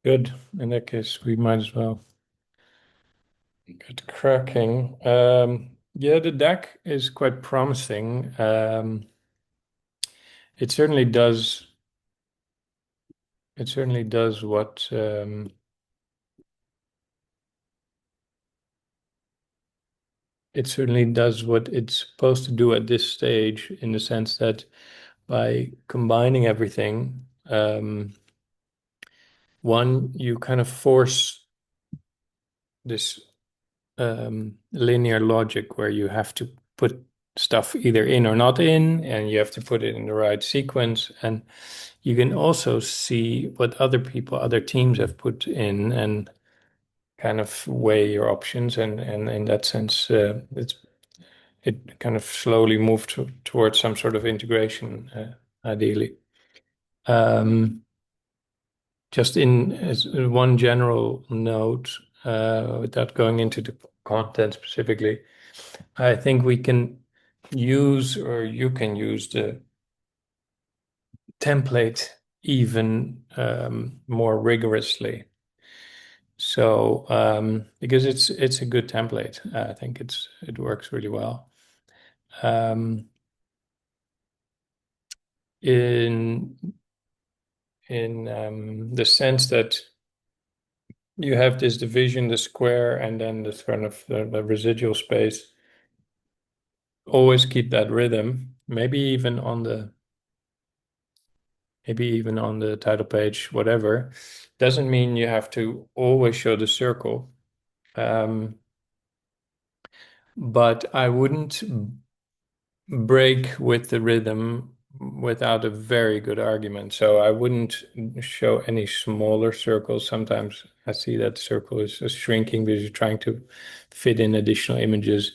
Good. In that case, we might as well get cracking. Yeah, the deck is quite promising. It certainly does. It certainly does what. It certainly does what it's supposed to do at this stage, in the sense that by combining everything, one, you kind of force this linear logic where you have to put stuff either in or not in, and you have to put it in the right sequence. And you can also see what other teams have put in, and kind of weigh your options. And in that sense, it kind of slowly moved towards some sort of integration, ideally. Um, just in as one general note, without going into the content specifically, I think we can use, or you can use, the template even more rigorously. So because it's a good template, I think it works really well. Um, in the sense that you have this division, the square, and then this kind of the residual space. Always keep that rhythm. Maybe even on the title page, whatever. Doesn't mean you have to always show the circle. Um, but I wouldn't break with the rhythm without a very good argument. So I wouldn't show any smaller circles. Sometimes I see that circle is shrinking because you're trying to fit in additional images.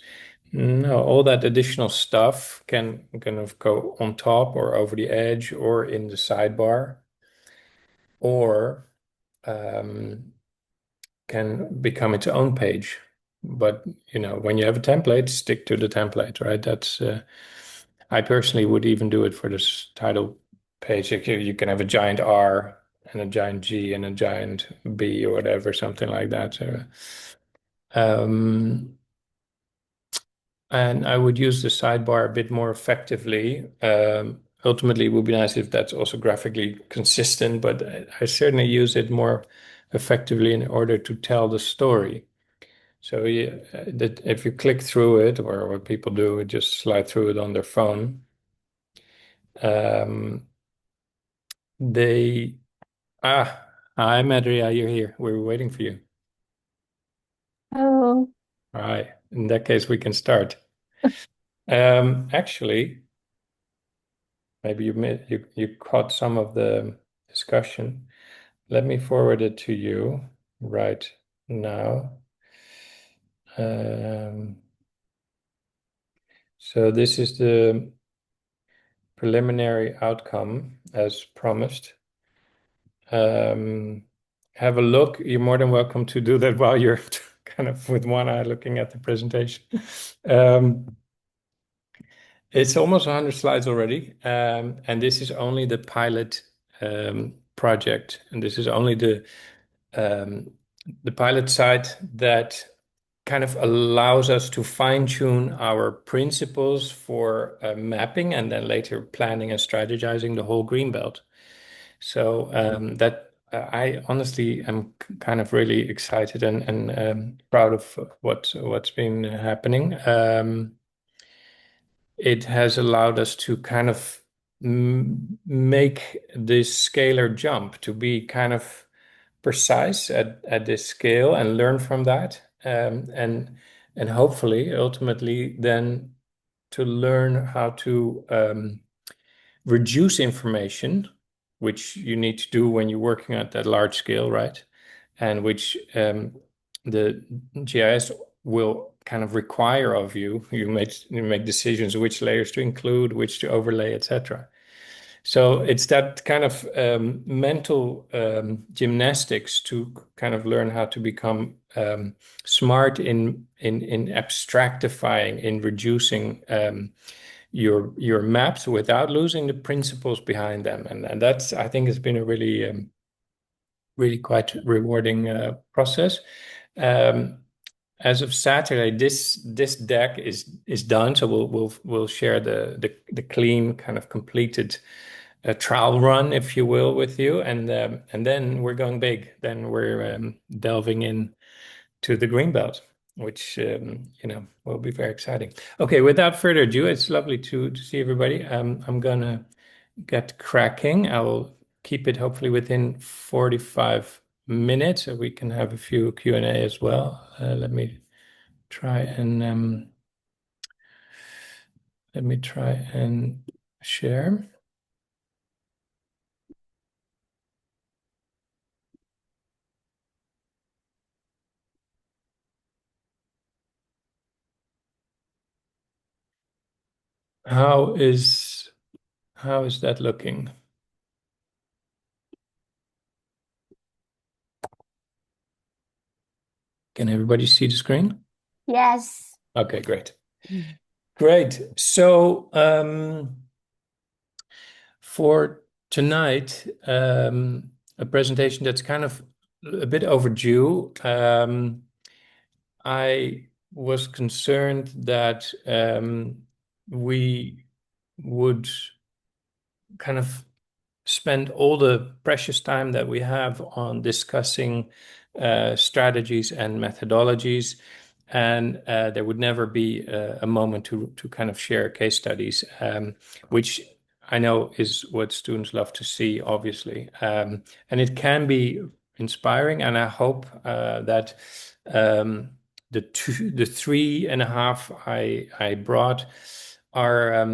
No, all that additional stuff can kind of go on top or over the edge or in the sidebar, or um, can become its own page. But when you have a template, stick to the template, right? I personally would even do it for this title page. You can have a giant R and a giant G and a giant B or whatever, something like that. Um, and I would use the sidebar a bit more effectively. Ultimately, it would be nice if that's also graphically consistent, but I certainly use it more effectively in order to tell the story. So yeah, that if you click through it, or what people do, just slide through it on their phone. Um, they Hi, Madria, you're here. We were waiting for you. Oh, All right. In that case, we can start. Actually, maybe you caught some of the discussion. Let me forward it to you right now. Um, so this is the preliminary outcome as promised. Um, have a look. You're more than welcome to do that while you're kind of with one eye looking at the presentation. Um, it's almost 100 slides already, and this is only the pilot project, and this is only um, the pilot site that kind of allows us to fine-tune our principles for mapping and then later planning and strategizing the whole greenbelt. So that I honestly am kind of really excited and proud of what's been happening. It has allowed us to kind of make this scalar jump to be kind of precise at this scale and learn from that, and hopefully ultimately then to learn how to reduce information, which you need to do when you're working at that large scale, right? And which the GIS will kind of require of you. You make decisions which layers to include, which to overlay, etc. So it's that kind of mental gymnastics to kind of learn how to become smart in abstractifying, in reducing your maps without losing the principles behind them. And that's, I think, has been a really really quite rewarding process. Um, as of Saturday, this deck is done, so we'll share the clean kind of completed trial run, if you will, with you, and then we're going big. Then we're delving in to the green belt, which will be very exciting. Okay, without further ado, it's lovely to see everybody. I'm gonna get cracking. I'll keep it hopefully within 45 minutes, so we can have a few Q&A as well. Try and let me try and share. How is how is that looking? Can everybody see the screen? Yes. Okay, great. Great. So for tonight, a presentation that's kind of a bit overdue. I was concerned that we would kind of spend all the precious time that we have on discussing strategies and methodologies, and there would never be a moment to kind of share case studies, which I know is what students love to see, obviously, and it can be inspiring. And I hope that the three and a half I brought are.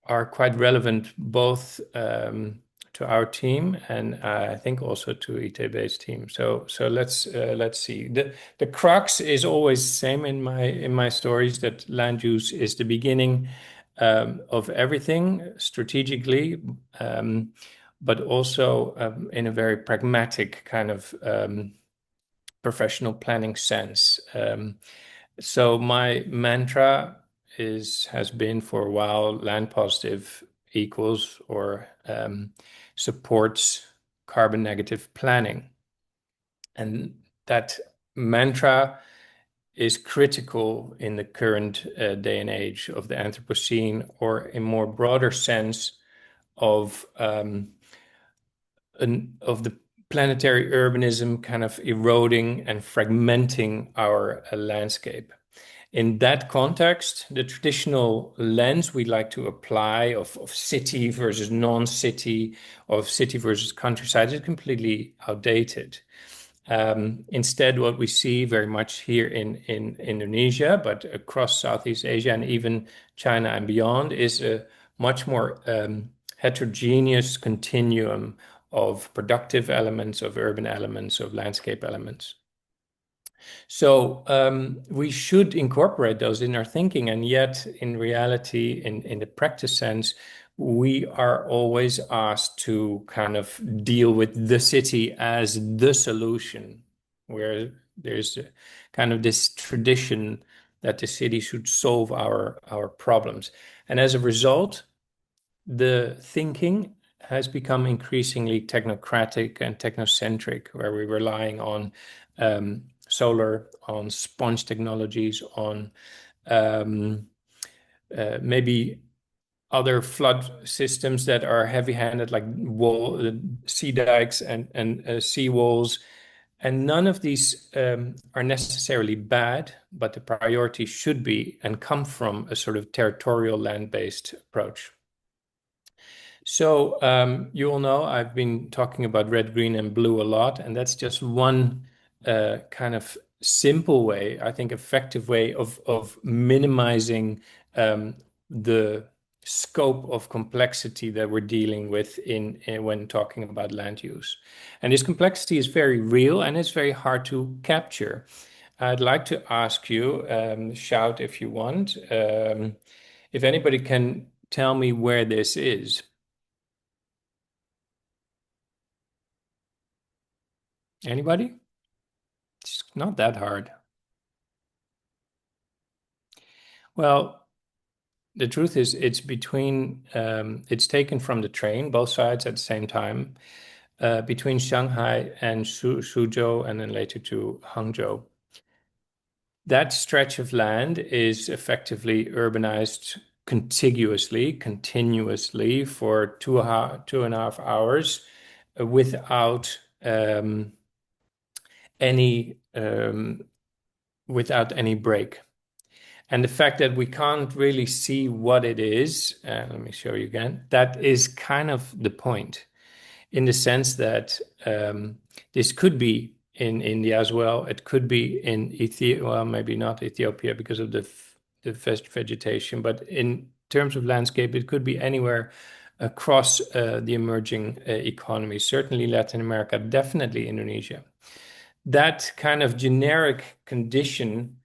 Are quite relevant both to our team and I think also to ITB's team. So let's see. The crux is always the same in my stories, that land use is the beginning of everything strategically, but also in a very pragmatic kind of professional planning sense. So my mantra has been for a while, land positive equals or supports carbon negative planning. And that mantra is critical in the current day and age of the Anthropocene, or in more broader sense of the planetary urbanism kind of eroding and fragmenting our landscape. In that context, the traditional lens we like to apply of city versus non-city, of city versus countryside, is completely outdated. Instead, what we see very much here in Indonesia, but across Southeast Asia and even China and beyond, is a much more heterogeneous continuum of productive elements, of urban elements, of landscape elements. So we should incorporate those in our thinking, and yet in reality, in the practice sense, we are always asked to kind of deal with the city as the solution, where there's kind of this tradition that the city should solve our problems. And as a result, the thinking has become increasingly technocratic and technocentric, where we're relying on solar, on sponge technologies, on maybe other flood systems that are heavy-handed, like sea dikes and sea walls. And none of these are necessarily bad, but the priority should be and come from a sort of territorial land-based approach. So you all know I've been talking about red, green, and blue a lot, and that's just one kind of simple way, I think effective way of minimizing the scope of complexity that we're dealing with in when talking about land use. And this complexity is very real and it's very hard to capture. I'd like to ask you, shout if you want, if anybody can tell me where this is. Anybody? It's not that hard. Well, the truth is, it's taken from the train, both sides at the same time. between Shanghai and Suzhou, and then later to Hangzhou. That stretch of land is effectively urbanized continuously for 2.5 hours without any without any break. And the fact that we can't really see what it is, let me show you again, that is kind of the point, in the sense that this could be in India as well. It could be in Ethiopia, well, maybe not Ethiopia because of the vegetation, but in terms of landscape, it could be anywhere across the emerging economies, certainly Latin America, definitely Indonesia. That kind of generic condition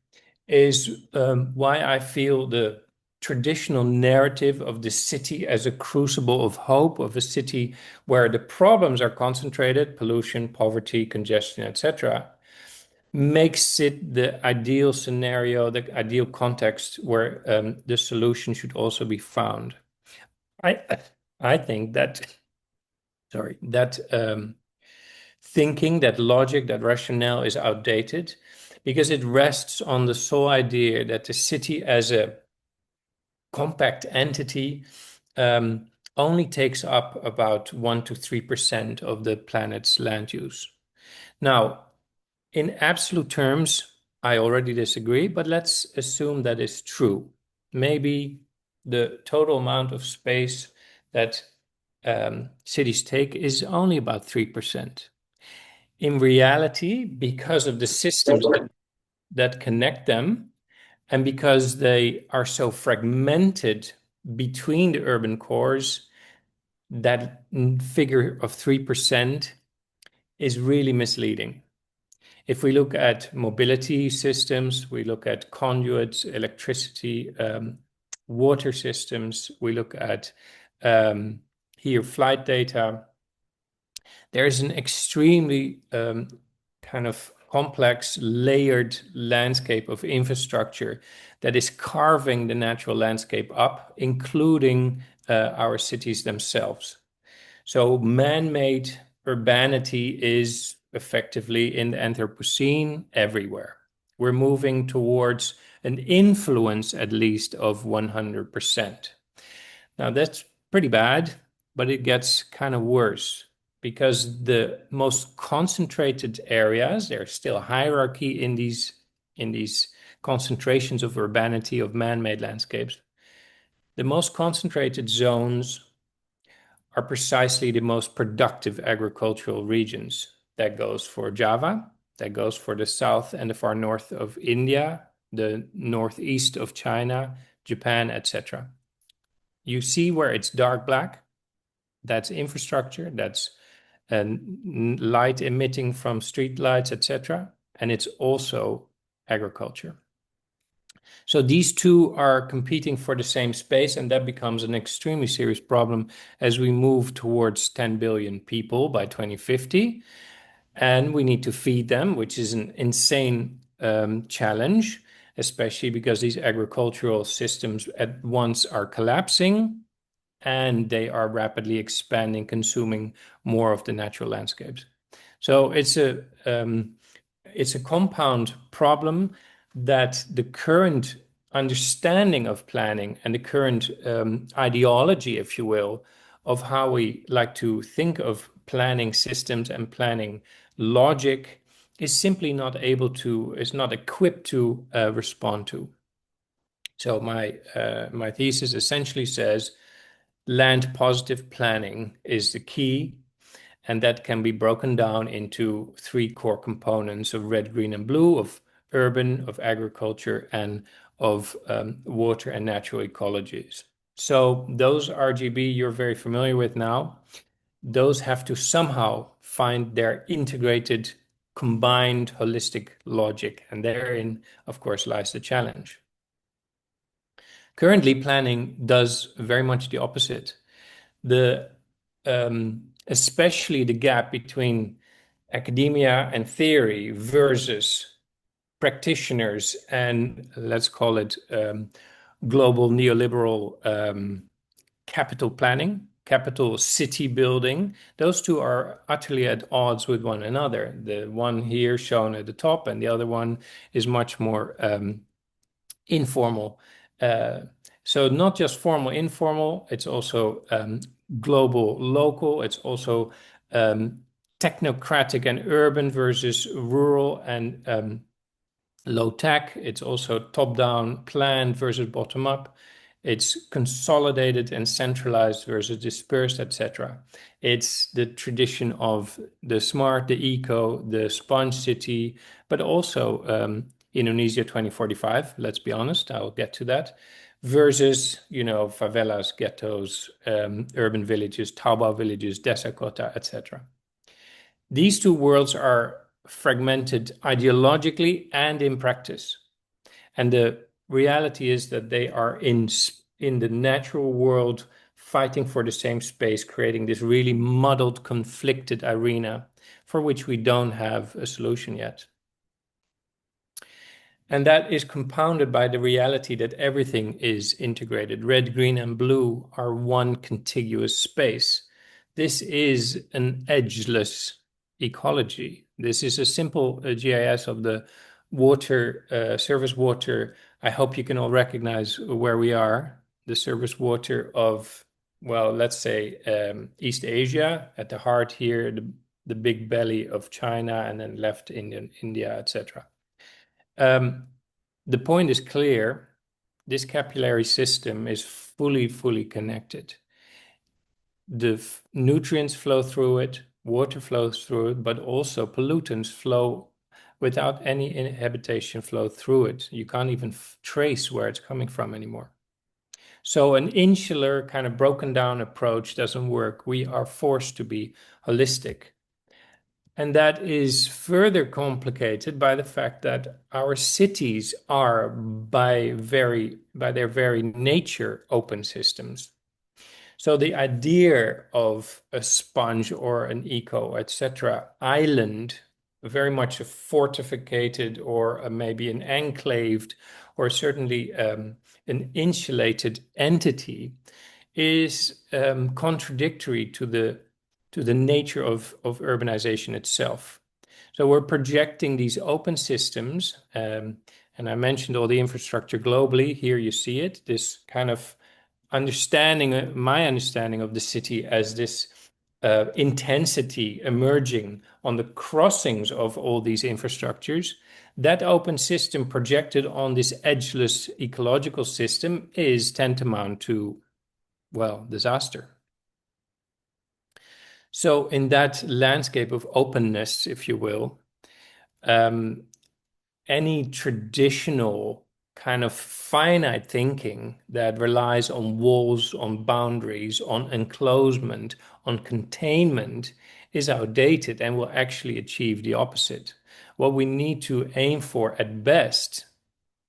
is why I feel the traditional narrative of the city as a crucible of hope, of a city where the problems are concentrated, pollution, poverty, congestion, etc., makes it the ideal scenario, the ideal context where the solution should also be found. I think that, thinking, that logic, that rationale is outdated because it rests on the sole idea that the city as a compact entity only takes up about 1 to 3% of the planet's land use. Now, in absolute terms, I already disagree, but let's assume that is true. Maybe the total amount of space that cities take is only about 3%. In reality, because of the systems that connect them, and because they are so fragmented between the urban cores, that figure of 3% is really misleading. If we look at mobility systems, we look at conduits, electricity, water systems, we look at here flight data, there's an extremely kind of complex, layered landscape of infrastructure that is carving the natural landscape up, including our cities themselves. So man-made urbanity is effectively in the Anthropocene everywhere. We're moving towards an influence, at least, of 100%. Now, that's pretty bad, but it gets kind of worse because the most concentrated areas, there's still hierarchy in these concentrations of urbanity, of man-made landscapes. The most concentrated zones are precisely the most productive agricultural regions. That goes for Java, that goes for the south and the far north of India, the northeast of China, Japan, etc. You see where it's dark black, that's infrastructure, that's light emitting from street lights, etc. And it's also agriculture. So these two are competing for the same space, and that becomes an extremely serious problem as we move towards 10 billion people by 2050. And we need to feed them, which is an insane challenge, especially because these agricultural systems at once are collapsing and they are rapidly expanding, consuming more of the natural landscapes. So it's a compound problem that the current understanding of planning and the current ideology, if you will, of how we like to think of planning systems and planning logic is simply not able to, is not equipped to respond to. So my thesis essentially says land positive planning is the key, and that can be broken down into three core components of red, green, and blue, of urban, of agriculture, and of water and natural ecologies. So those RGB you're very familiar with now, those have to somehow find their integrated, combined, holistic logic. And therein, of course, lies the challenge. Currently, planning does very much the opposite. Especially the gap between academia and theory versus practitioners and, let's call it, global neoliberal capital planning, capital city building, those two are utterly at odds with one another. The one here shown at the top, and the other one is much more informal. Uh, so not just formal, informal, it's also global, local, it's also technocratic and urban versus rural and low tech. It's also top-down planned versus bottom-up. It's consolidated and centralized versus dispersed, etc. It's the tradition of the smart, the eco, the sponge city, but also Indonesia 2045. Let's be honest, I'll get to that. Versus, favelas, ghettos, urban villages, Taobao villages, desa kota, etc. These two worlds are fragmented ideologically and in practice. And the reality is that they are in the natural world fighting for the same space, creating this really muddled, conflicted arena for which we don't have a solution yet. And that is compounded by the reality that everything is integrated. Red, green, and blue are one contiguous space. This is an edgeless ecology. This is a simple GIS of the water, surface water. I hope you can all recognize where we are. The surface water of, well, let's say East Asia, at the heart here, the big belly of China, and then left India, etc. The point is clear. This capillary system is fully connected. The nutrients flow through it, water flows through it, but also pollutants flow without any inhabitation flow through it. You can't even trace where it's coming from anymore. So an insular kind of broken down approach doesn't work. We are forced to be holistic. And that is further complicated by the fact that our cities are by their very nature open systems. So the idea of a sponge or an eco, etc., island, very much a fortificated or maybe an enclaved or certainly an insulated entity is contradictory to the nature of urbanization itself. So we're projecting these open systems, and I mentioned all the infrastructure globally. Here you see it, this kind of understanding, my understanding of the city as this intensity emerging on the crossings of all these infrastructures. That open system projected on this edgeless ecological system is tantamount to, well, disaster. So in that landscape of openness, if you will, any traditional kind of finite thinking that relies on walls, on boundaries, on enclosement, on containment is outdated and will actually achieve the opposite. What we need to aim for at best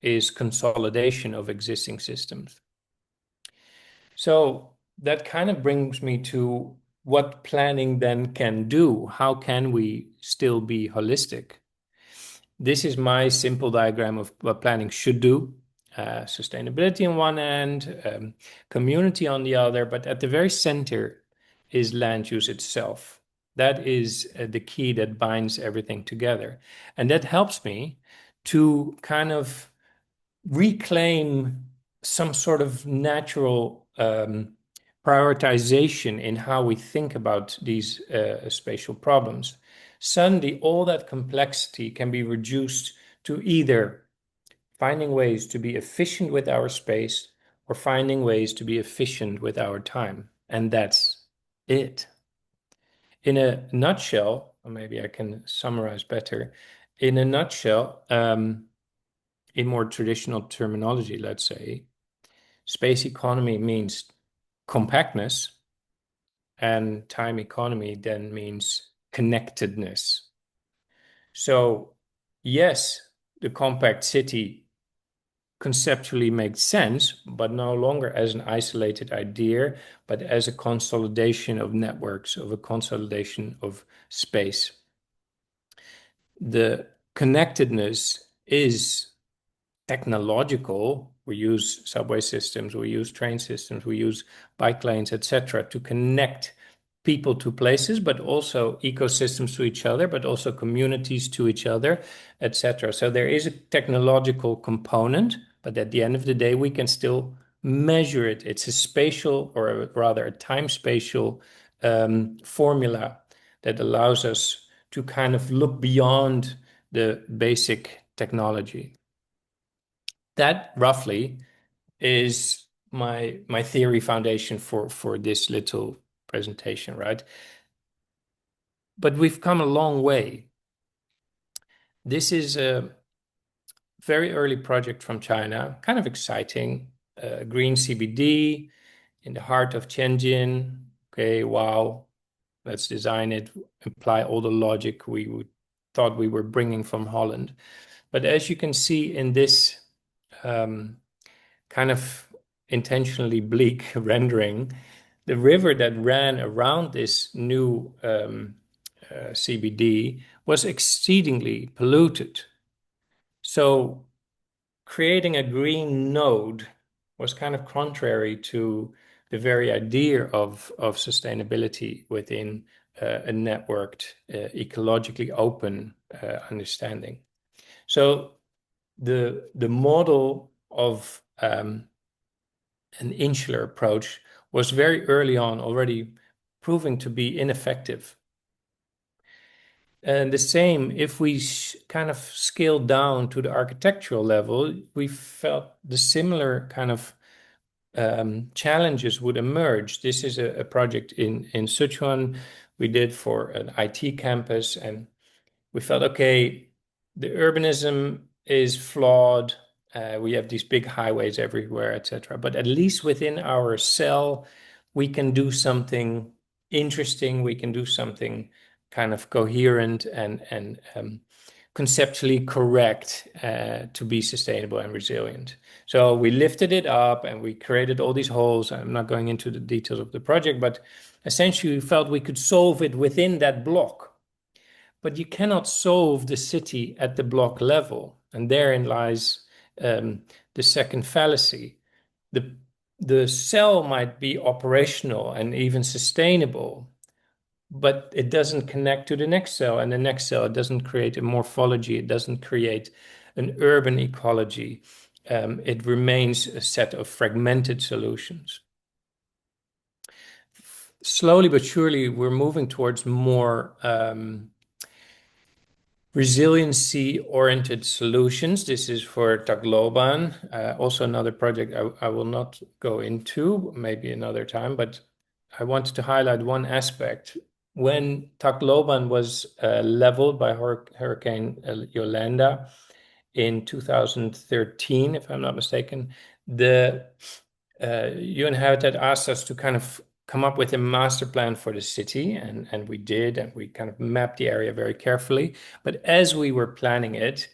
is consolidation of existing systems. So that kind of brings me to what planning then can do. How can we still be holistic? This is my simple diagram of what planning should do. Sustainability on one end, community on the other, but at the very center is land use itself. That is the key that binds everything together. And that helps me to kind of reclaim some sort of natural prioritization in how we think about these spatial problems. Suddenly, all that complexity can be reduced to either finding ways to be efficient with our space or finding ways to be efficient with our time. And that's it. In a nutshell, or maybe I can summarize better. In a nutshell, in more traditional terminology, let's say, space economy means compactness, and time economy then means connectedness. So, yes, the compact city conceptually makes sense, but no longer as an isolated idea, but as a consolidation of networks, of a consolidation of space. The connectedness is technological, We use subway systems, we use train systems, we use bike lanes, etc., to connect people to places, but also ecosystems to each other, but also communities to each other, etc. So there is a technological component, but at the end of the day, we can still measure it. It's a spatial, or rather a time-spatial formula that allows us to kind of look beyond the basic technology. That roughly is my theory foundation for this little presentation, right? But we've come a long way. This is a very early project from China, kind of exciting. Green CBD in the heart of Tianjin. Okay, wow. Let's design it, apply all the logic thought we were bringing from Holland. But as you can see in this kind of intentionally bleak rendering, the river that ran around this new CBD was exceedingly polluted. So creating a green node was kind of contrary to the very idea of sustainability within a networked, ecologically open understanding. So the model of an insular approach was very early on already proving to be ineffective. And the same, if we kind of scale down to the architectural level, we felt the similar kind of challenges would emerge. This is a project in Sichuan we did for an IT campus, and we felt, okay, the urbanism is flawed. We have these big highways everywhere, etc. But at least within our cell, we can do something interesting. We can do something kind of coherent and conceptually correct to be sustainable and resilient. So we lifted it up and we created all these holes. I'm not going into the details of the project, but essentially we felt we could solve it within that block. But you cannot solve the city at the block level. And therein lies the second fallacy. The cell might be operational and even sustainable, but it doesn't connect to the next cell, and the next cell, it doesn't create a morphology, it doesn't create an urban ecology. It remains a set of fragmented solutions. Slowly but surely, we're moving towards more resiliency-oriented solutions. This is for Tacloban, also another project I will not go into, maybe another time, but I wanted to highlight one aspect. When Tacloban was leveled by Hurricane Yolanda in 2013, if I'm not mistaken, the UN Habitat asked us to kind of come up with a master plan for the city, and we did, and we kind of mapped the area very carefully. But as we were planning it,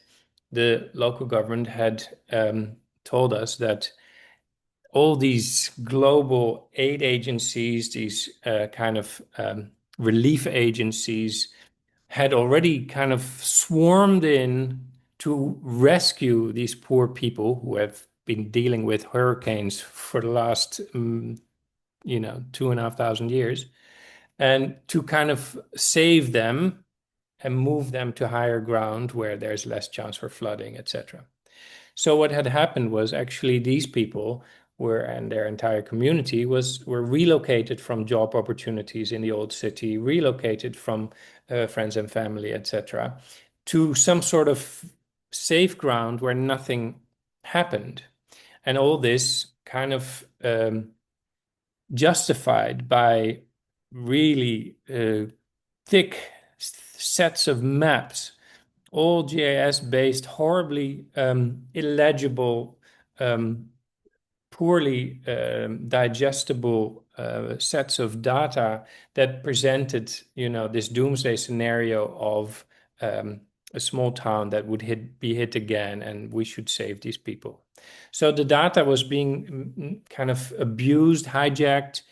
the local government had told us that all these global aid agencies, these kind of relief agencies, had already kind of swarmed in to rescue these poor people who have been dealing with hurricanes for the last 2,500 years, and to kind of save them and move them to higher ground where there's less chance for flooding, etc. So what had happened was actually these people and their entire community were relocated from job opportunities in the old city, relocated from friends and family, etc., to some sort of safe ground where nothing happened. And all this kind of justified by really thick sets of maps, all GIS-based, horribly illegible, poorly digestible sets of data that presented, this doomsday scenario of a small town that would be hit again, and we should save these people. So the data was being kind of abused, hijacked,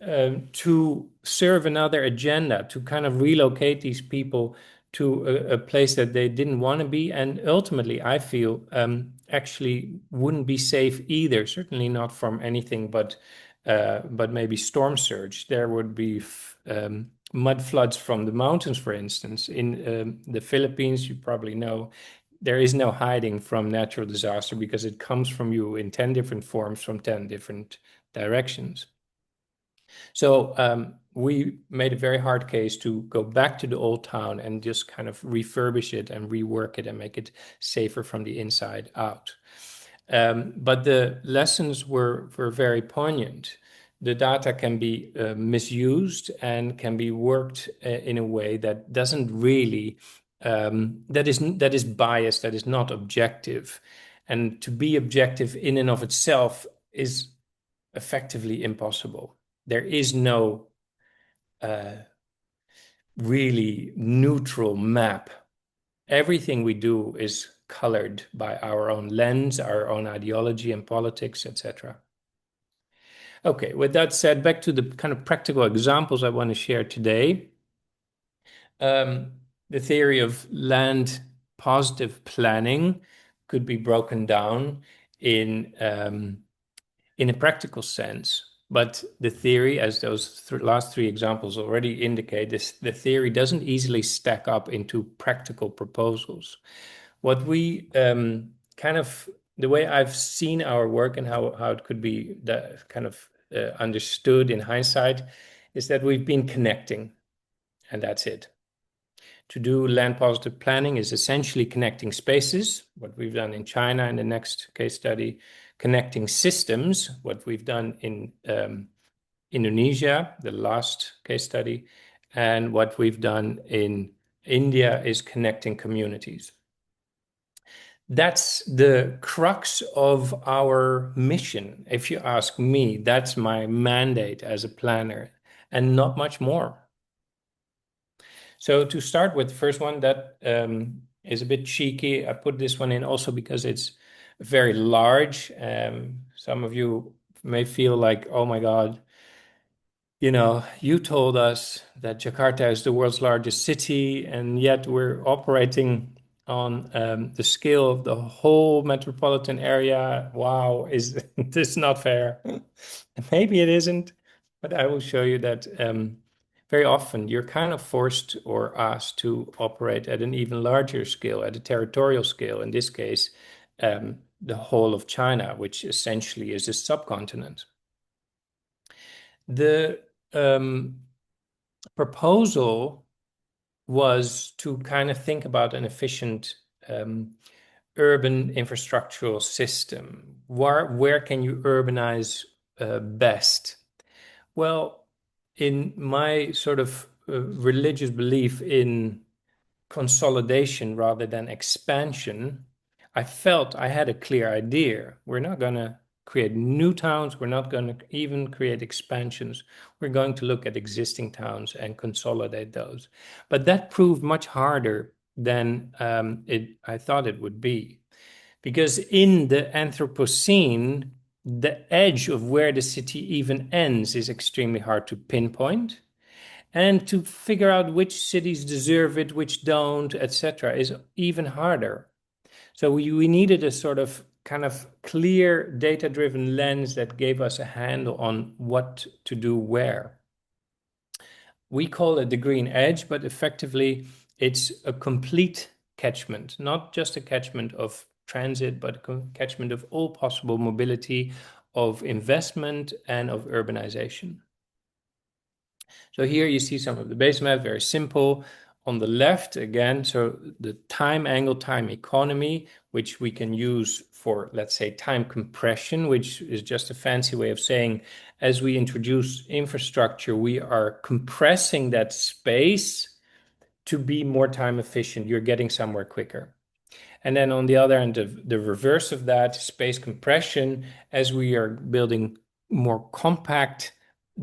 to serve another agenda, to kind of relocate these people to a place that they didn't want to be, and ultimately, I feel actually wouldn't be safe either. Certainly not from anything but maybe storm surge. There would be mud floods from the mountains, for instance. In the Philippines, you probably know, there is no hiding from natural disaster because it comes from you in 10 different forms from 10 different directions. So we made a very hard case to go back to the old town and just kind of refurbish it and rework it and make it safer from the inside out. But the lessons were very poignant. The data can be misused and can be worked in a way that doesn't really, that is biased, that is not objective. And to be objective in and of itself is effectively impossible. There is no really neutral map. Everything we do is colored by our own lens, our own ideology and politics, etc. Okay, with that said, back to the kind of practical examples I want to share today. The theory of land positive planning could be broken down in a practical sense. But the theory, as those last three examples already indicate, the theory doesn't easily stack up into practical proposals. What we the way I've seen our work and how it could be understood in hindsight is that we've been connecting, and that's it. To do land positive planning is essentially connecting spaces, what we've done in China in the next case study, connecting systems, what we've done in Indonesia, the last case study, and what we've done in India is connecting communities. That's the crux of our mission. If you ask me, that's my mandate as a planner, and not much more. So to start with, the first one that is a bit cheeky. I put this one in also because it's very large. Some of you may feel like, oh my God, you told us that Jakarta is the world's largest city, and yet we're operating on the scale of the whole metropolitan area. Wow, is this not fair? Maybe it isn't, but I will show you that very often you're kind of forced or asked to operate at an even larger scale, at a territorial scale, in this case, the whole of China, which essentially is a subcontinent. The proposal was to kind of think about an efficient urban infrastructural system. Where can you urbanize best? Well, in my sort of religious belief in consolidation rather than expansion, I felt I had a clear idea. We're not going to create new towns. We're not going to even create expansions. We're going to look at existing towns and consolidate those. But that proved much harder than I thought it would be. Because in the Anthropocene, the edge of where the city even ends is extremely hard to pinpoint. And to figure out which cities deserve it, which don't, etc., is even harder. So we needed a sort of kind of clear data-driven lens that gave us a handle on what to do where. We call it the green edge, but effectively it's a complete catchment, not just a catchment of transit, but a catchment of all possible mobility, of investment, and of urbanization. So here you see some of the base map, very simple. On the left, again, so the time angle, time economy, which we can use for, let's say, time compression, which is just a fancy way of saying, as we introduce infrastructure, we are compressing that space to be more time efficient. You're getting somewhere quicker. And then on the other end, the reverse of that, space compression, as we are building more compact,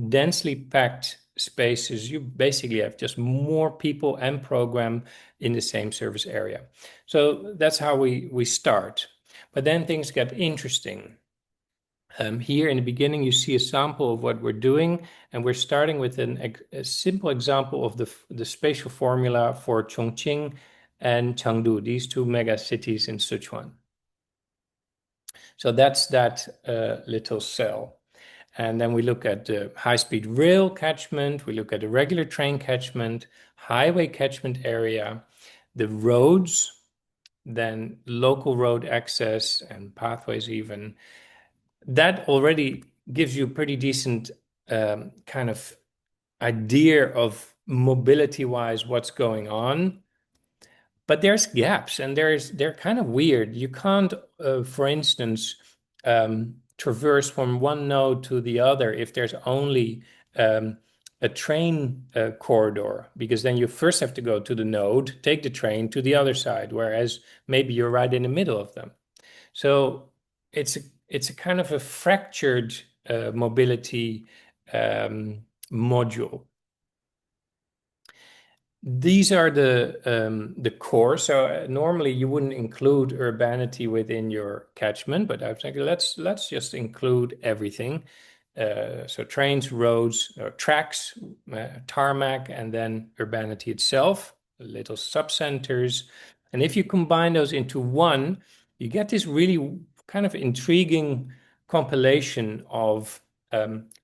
densely packed spaces, you basically have just more people and program in the same service area. So that's how we start. But then things get interesting. Here in the beginning, you see a sample of what we're doing, and we're starting with a simple example of the spatial formula for Chongqing and Chengdu, these two mega cities in Sichuan. So that's that little cell. And then we look at the high-speed rail catchment, we look at the regular train catchment, highway catchment area, the roads, then local road access and pathways even. That already gives you a pretty decent kind of idea of mobility-wise what's going on. But there's gaps, and they're kind of weird. You can't, for instance, traverse from one node to the other if there's only a train corridor, because then you first have to go to the node, take the train to the other side, whereas maybe you're right in the middle of them. So it's a kind of a fractured mobility module. These are the core. So normally you wouldn't include urbanity within your catchment, but I was like, let's just include everything. So trains, roads, tracks, tarmac, and then urbanity itself, little subcenters. And if you combine those into one, you get this really kind of intriguing compilation of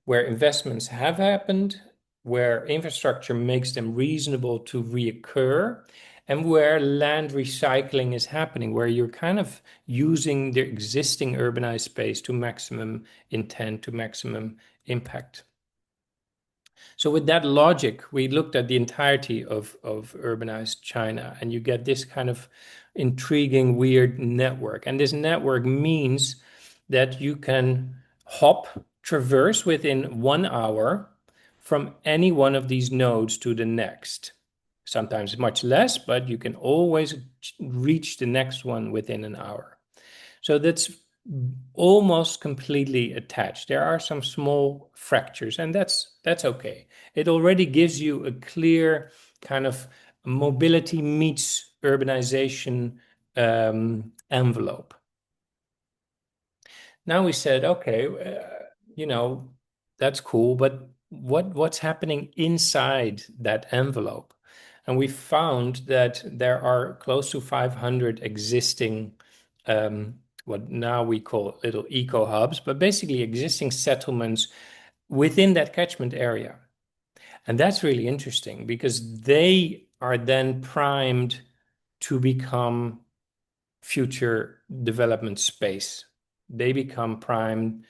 where investments have happened, where infrastructure makes them reasonable to reoccur, and where land recycling is happening, where you're kind of using the existing urbanized space to maximum intent, to maximum impact. So with that logic, we looked at the entirety of urbanized China, and you get this kind of intriguing, weird network. And this network means that you can traverse within 1 hour from any one of these nodes to the next. Sometimes much less, but you can always reach the next one within an hour. So that's almost completely attached. There are some small fractures, and that's okay. It already gives you a clear kind of mobility meets urbanization envelope. Now we said, okay, that's cool, but what's happening inside that envelope? And we found that there are close to 500 existing, what now we call little eco hubs, but basically existing settlements within that catchment area. And that's really interesting because they are then primed to become future development space. They become prime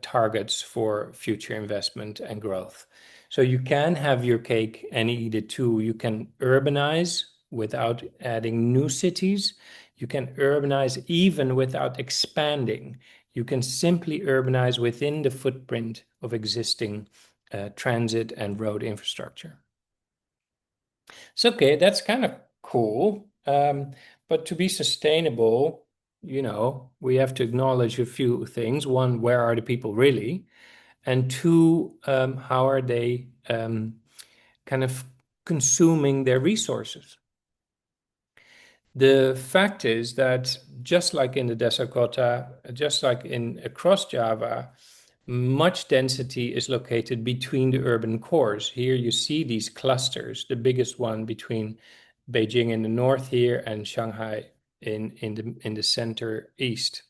targets for future investment and growth. So you can have your cake and eat it too. You can urbanize without adding new cities. You can urbanize even without expanding. You can simply urbanize within the footprint of existing transit and road infrastructure. It's okay, that's kind of cool. But to be sustainable, we have to acknowledge a few things. One, where are the people really? And two, how are they kind of consuming their resources? The fact is that just like in the Desakota, just like across Java, much density is located between the urban cores. Here you see these clusters, the biggest one between Beijing in the north here and Shanghai in the center east.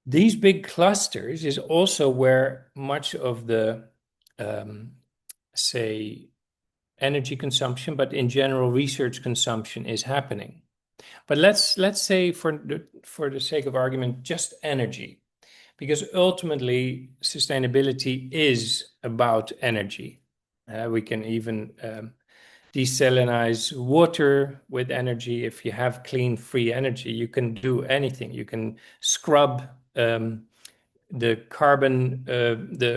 These big clusters is also where much of the, say, energy consumption, but in general research consumption is happening. But let's say for the sake of argument, just energy, because ultimately sustainability is about energy. We can even desalinize water with energy. If you have clean, free energy, you can do anything. You can scrub the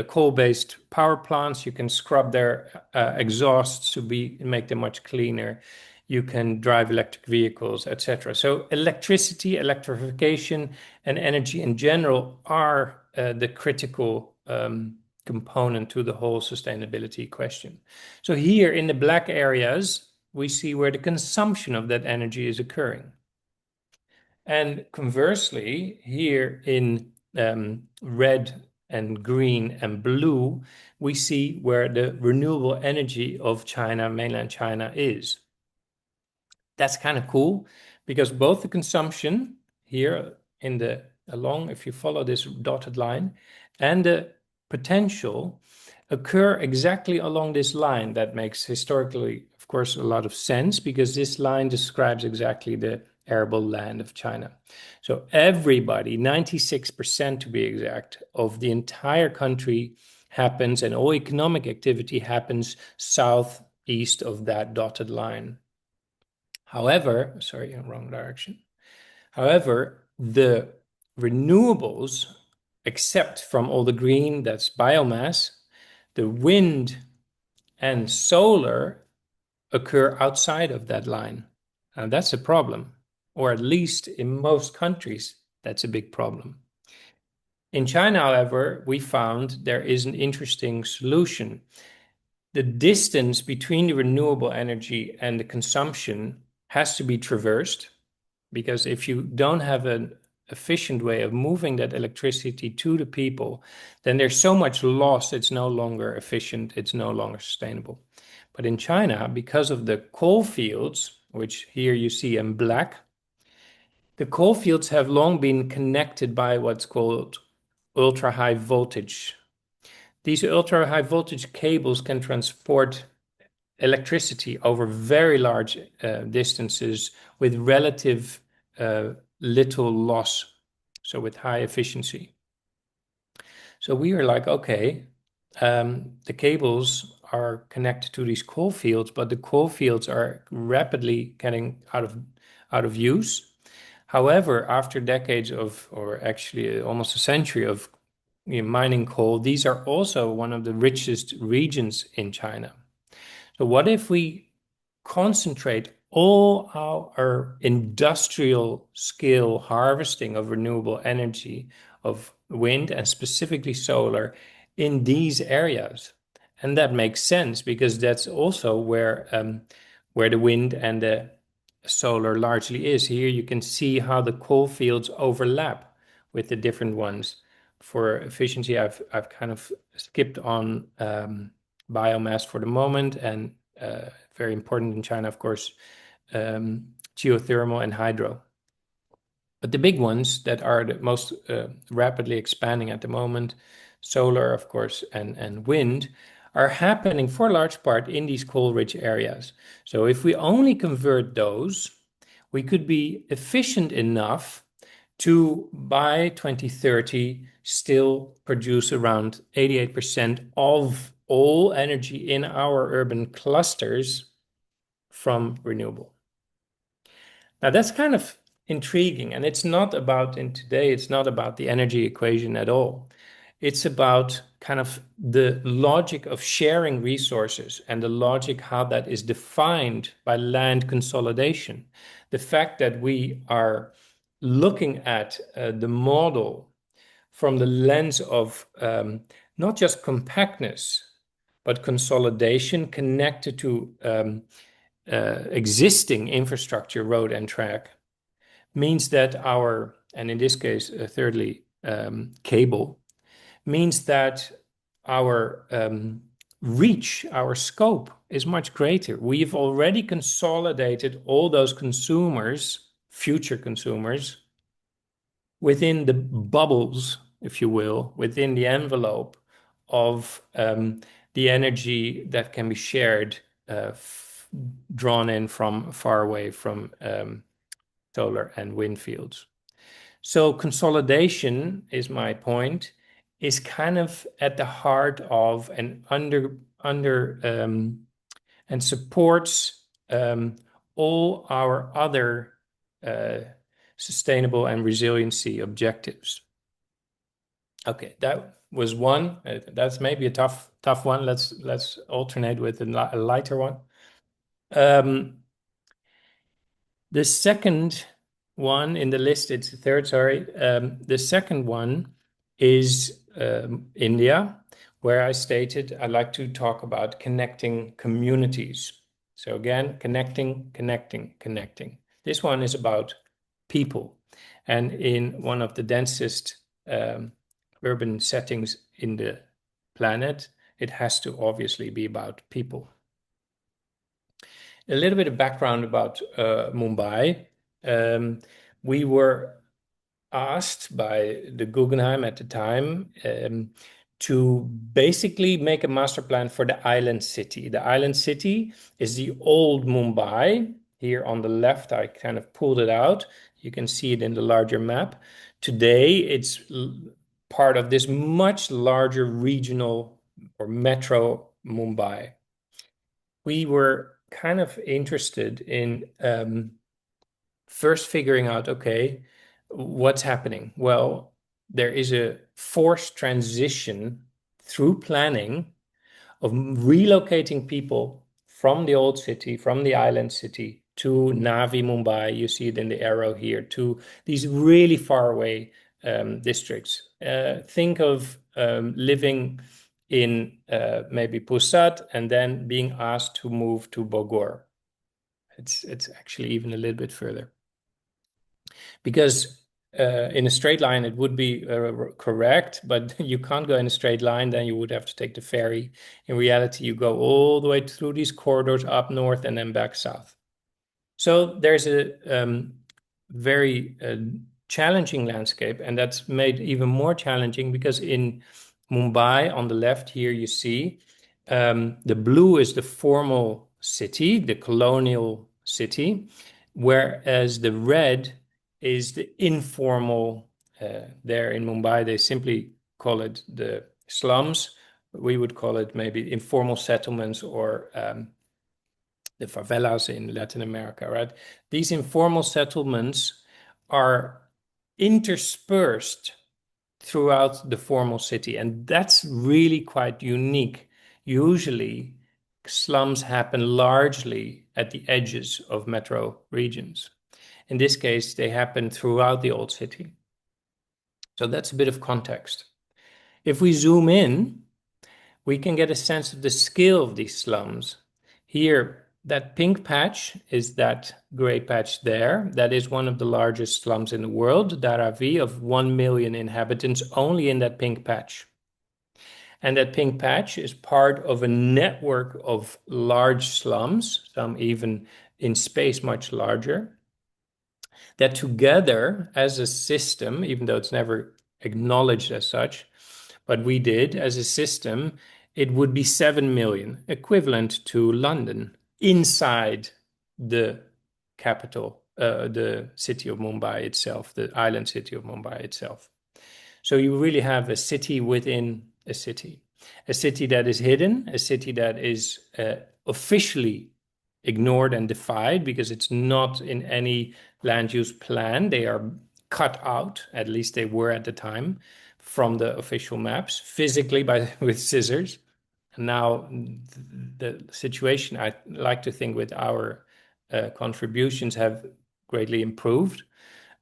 coal-based power plants. You can scrub their exhausts to make them much cleaner. You can drive electric vehicles, etc. So electricity, electrification, and energy in general are the critical component to the whole sustainability question. So here in the black areas, we see where the consumption of that energy is occurring. And conversely, here in red and green and blue, we see where the renewable energy of China, mainland China, is. That's kind of cool because both the consumption here if you follow this dotted line, and the potential occur exactly along this line. That makes historically, of course, a lot of sense because this line describes exactly the arable land of China. So everybody, 96% to be exact, of the entire country happens, and all economic activity happens southeast of that dotted line. However, sorry, wrong direction. However, the renewables, except from all the green, that's biomass, the wind and solar occur outside of that line. And that's a problem, or at least in most countries, that's a big problem. In China, however, we found there is an interesting solution. The distance between the renewable energy and the consumption has to be traversed, because if you don't have an efficient way of moving that electricity to the people, then there's so much loss, it's no longer efficient, it's no longer sustainable. But in China, because of the coal fields, which here you see in black, the coal fields have long been connected by what's called ultra-high voltage. These ultra-high voltage cables can transport electricity over very large distances with relative little loss, so with high efficiency. So we are like, okay, the cables are connected to these coal fields, but the coal fields are rapidly getting out of use. However, after decades of, or actually almost a century of mining coal, these are also one of the richest regions in China. So what if we concentrate all our industrial scale harvesting of renewable energy, of wind and specifically solar, in these areas? And that makes sense because that's also where the wind and the solar largely is. Here you can see how the coal fields overlap with the different ones. For efficiency, I've kind of skipped on biomass for the moment, and very important in China, of course, geothermal and hydro. But the big ones that are the most rapidly expanding at the moment, solar, of course, and wind, are happening for a large part in these coal-rich areas. So if we only convert those, we could be efficient enough to, by 2030, still produce around 88% of all energy in our urban clusters from renewable. Now that's kind of intriguing, and it's not about, in today, it's not about the energy equation at all. It's about kind of the logic of sharing resources and the logic how that is defined by land consolidation. The fact that we are looking at the model from the lens of not just compactness, but consolidation connected to existing infrastructure, road and track, means that our, and in this case, thirdly, cable, means that our reach, our scope is much greater. We've already consolidated all those consumers, future consumers, within the bubbles, if you will, within the envelope of the energy that can be shared, drawn in from far away from solar and wind fields. So consolidation, is my point, is kind of at the heart of and and supports all our other sustainable and resiliency objectives. Okay, that was one. That's maybe a tough one. Let's alternate with a lighter one. The second one in the list, it's the third, sorry. The second one is India, where I stated I'd like to talk about connecting communities. So again, connecting. This one is about people. And in one of the densest urban settings in the planet, it has to obviously be about people. A little bit of background about Mumbai. We were asked by the Guggenheim at the time to basically make a master plan for the island city. The island city is the old Mumbai. Here on the left, I kind of pulled it out. You can see it in the larger map. Today, it's part of this much larger regional or metro Mumbai. We were kind of interested in first figuring out, okay, what's happening? Well, there is a forced transition through planning of relocating people from the old city, from the island city to Navi Mumbai. You see it in the arrow here, to these really far away districts. Think of living in maybe Pusat and then being asked to move to Bogor. It's actually even a little bit further. Because in a straight line, it would be correct, but you can't go in a straight line, then you would have to take the ferry. In reality, you go all the way through these corridors up north and then back south. So there's a very challenging landscape, and that's made even more challenging because in Mumbai, on the left here, you see the blue is the formal city, the colonial city, whereas the red is the informal. There in Mumbai, they simply call it the slums. We would call it maybe informal settlements or the favelas in Latin America, right? These informal settlements are interspersed throughout the formal city, and that's really quite unique. Usually, slums happen largely at the edges of metro regions. In this case, they happen throughout the old city. So that's a bit of context. If we zoom in, we can get a sense of the scale of these slums. Here, that pink patch is that gray patch there. That is one of the largest slums in the world, Dharavi, of 1 million inhabitants, only in that pink patch. And that pink patch is part of a network of large slums, some even in space much larger, that together as a system, even though it's never acknowledged as such, but we did as a system, it would be 7 million, equivalent to London, inside the capital, the city of Mumbai itself, the island city of Mumbai itself. So you really have a city within a city that is hidden, a city that is officially ignored and defied because it's not in any land use plan. They are cut out, at least they were at the time, from the official maps physically with scissors. And now the situation, I like to think, with our contributions have greatly improved.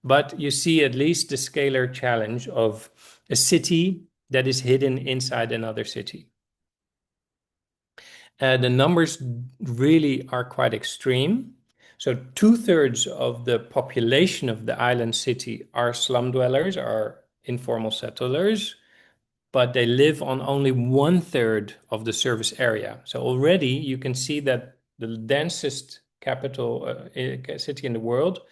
But you see at least the scalar challenge of a city that is hidden inside another city. The numbers really are quite extreme. So 2/3 of the population of the island city are slum dwellers, are informal settlers, but they live on only 1/3 of the service area. So already you can see that the densest capital city in the world,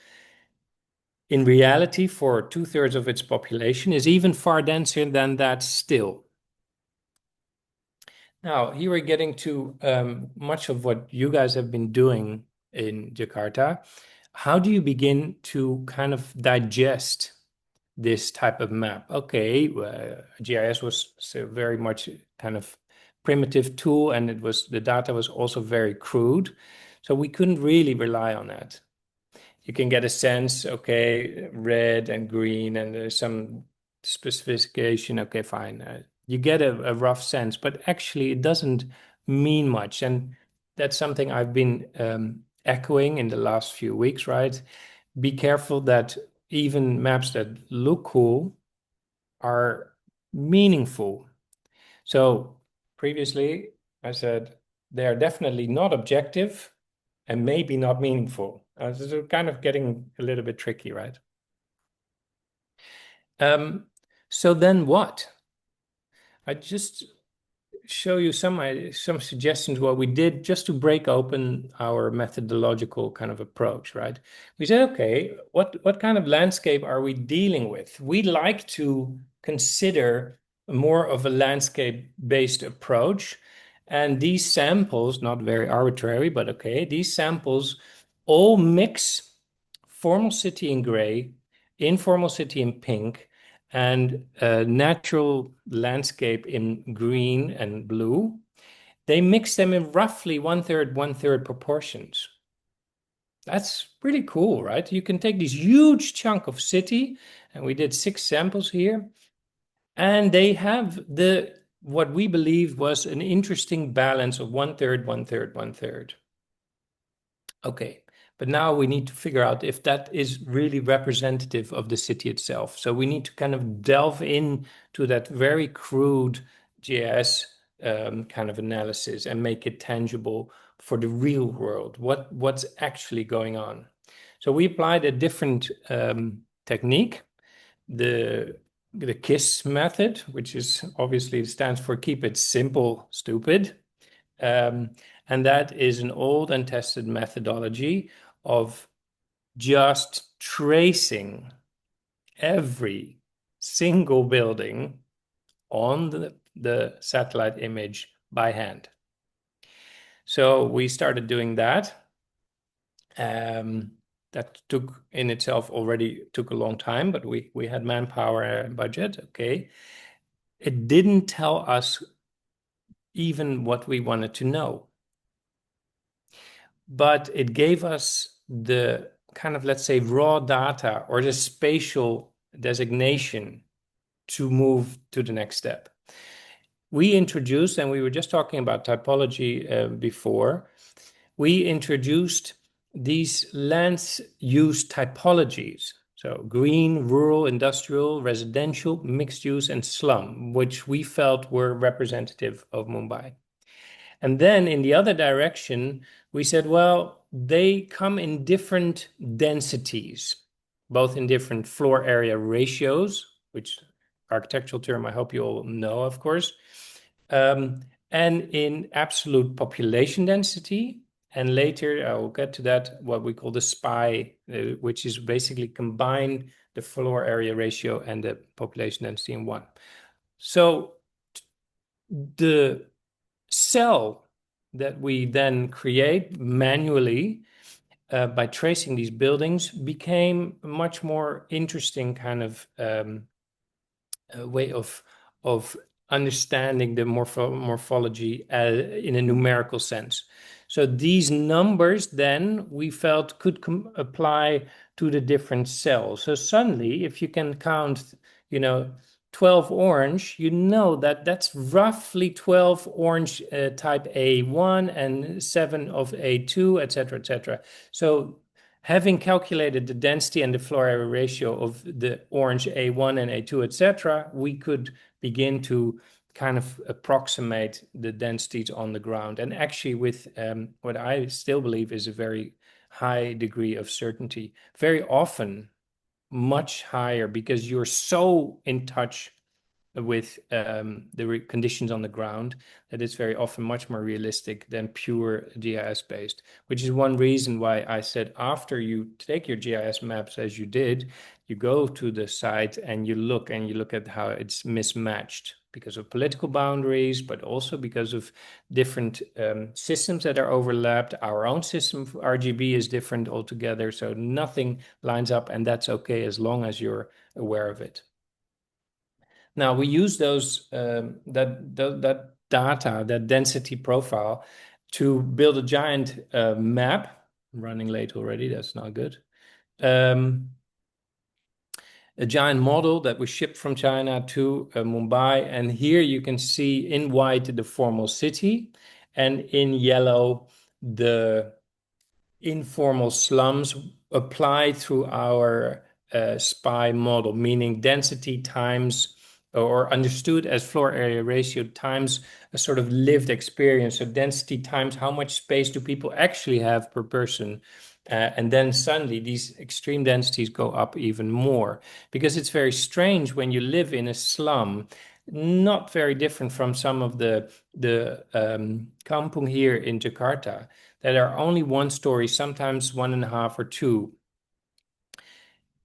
in reality, for 2/3 of its population, is even far denser than that still. Now, here we're getting to much of what you guys have been doing in Jakarta. How do you begin to kind of digest this type of map? Okay, GIS was so very much kind of primitive tool, and the data was also very crude. So we couldn't really rely on that. You can get a sense, okay, red and green, and there's some specification. Okay, fine. You get a rough sense, but actually it doesn't mean much. And that's something I've been echoing in the last few weeks, right? Be careful that even maps that look cool are meaningful. So previously I said they are definitely not objective and maybe not meaningful. This is kind of getting a little bit tricky, right? So then what? I just show you some suggestions what we did just to break open our methodological kind of approach, right? We said, okay, what kind of landscape are we dealing with? We like to consider more of a landscape-based approach. And these samples, not very arbitrary, but okay, these samples all mix formal city in gray, informal city in pink, and natural landscape in green and blue. They mix them in roughly one third proportions. That's pretty cool, right? You can take this huge chunk of city, and we did 6 samples here, and they have the what we believe was an interesting balance of one third, one third, one third. Okay, but now we need to figure out if that is really representative of the city itself. So we need to kind of delve in to that very crude GIS kind of analysis and make it tangible for the real world. What's actually going on? So we applied a different technique, the KISS method, which is obviously stands for keep it simple, stupid. Um, and that is an old and tested methodology of just tracing every single building on the satellite image by hand. So we started doing that. That took in itself already took a long time, but we had manpower and budget. Okay. It didn't tell us even what we wanted to know, but it gave us the kind of, let's say, raw data or the spatial designation to move to the next step. We introduced, and we were just talking about typology before, we introduced these land use typologies. So green, rural, industrial, residential, mixed use, and slum, which we felt were representative of Mumbai. And then in the other direction, we said, well, they come in different densities, both in different floor area ratios, which architectural term I hope you all know, of course, and in absolute population density. And later, I will get to that, what we call the SPI, which is basically combine the floor area ratio and the population density in one. So the cell that we then create manually by tracing these buildings became a much more interesting kind of way of understanding the morphology in a numerical sense. So these numbers then we felt could apply to the different cells. So suddenly, if you can count, 12 orange, you know that that's roughly 12 orange type A1 and 7 of A2, etc., etc. So having calculated the density and the floor area ratio of the orange A1 and A2, etc., we could begin to kind of approximate the densities on the ground. And actually with what I still believe is a very high degree of certainty, very often much higher because you're so in touch with the conditions on the ground that it's very often much more realistic than pure GIS based, which is one reason why I said after you take your GIS maps as you did, you go to the site and you look at how it's mismatched because of political boundaries, but also because of different systems that are overlapped. Our own system for RGB is different altogether, so nothing lines up, and that's okay as long as you're aware of it. Now we use those that data, that density profile, to build a giant map. I'm running late already. That's not good. A giant model that was shipped from China to Mumbai, and here you can see in white the formal city, and in yellow the informal slums applied through our SPI model, meaning density times or understood as floor area ratio times a sort of lived experience. So density times how much space do people actually have per person. And then suddenly these extreme densities go up even more, because it's very strange when you live in a slum, not very different from some of the kampung here in Jakarta that are only one story, sometimes one and a half or two.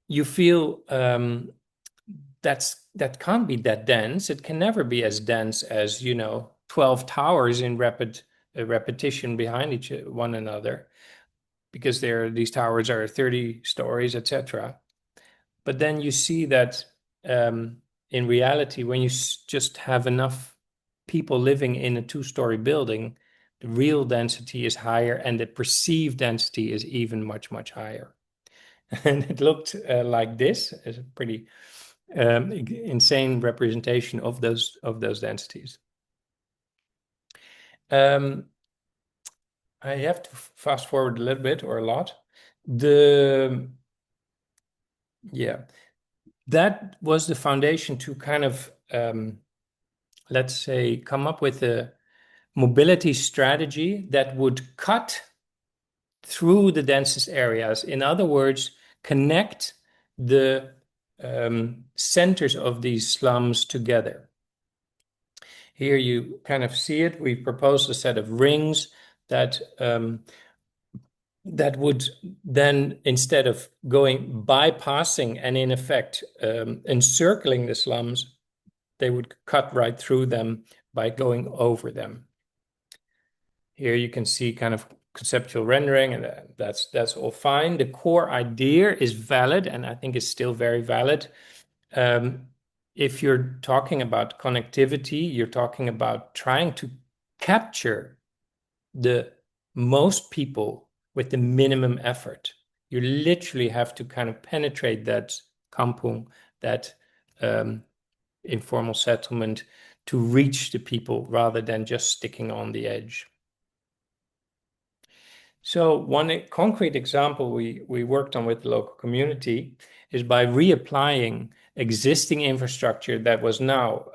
You feel that can't be that dense. It can never be as dense as 12 towers in rapid repetition behind each one another, because these towers are 30 stories, etc. But then you see that in reality, when you just have enough people living in a two-story building, the real density is higher and the perceived density is even much, much higher. And it looked like this, as a pretty insane representation of those densities. I have to fast forward a little bit, or a lot. Yeah, that was the foundation to kind of, let's say, come up with a mobility strategy that would cut through the densest areas. In other words, connect the centers of these slums together. Here you kind of see it. We proposed a set of rings that would then, instead of bypassing and in effect encircling the slums, they would cut right through them by going over them. Here you can see kind of conceptual rendering, and that's all fine. The core idea is valid, and I think is still very valid. If you're talking about connectivity, you're talking about trying to capture the most people with the minimum effort. You literally have to kind of penetrate that kampung, that informal settlement, to reach the people rather than just sticking on the edge. So one concrete example we worked on with the local community is by reapplying existing infrastructure that was now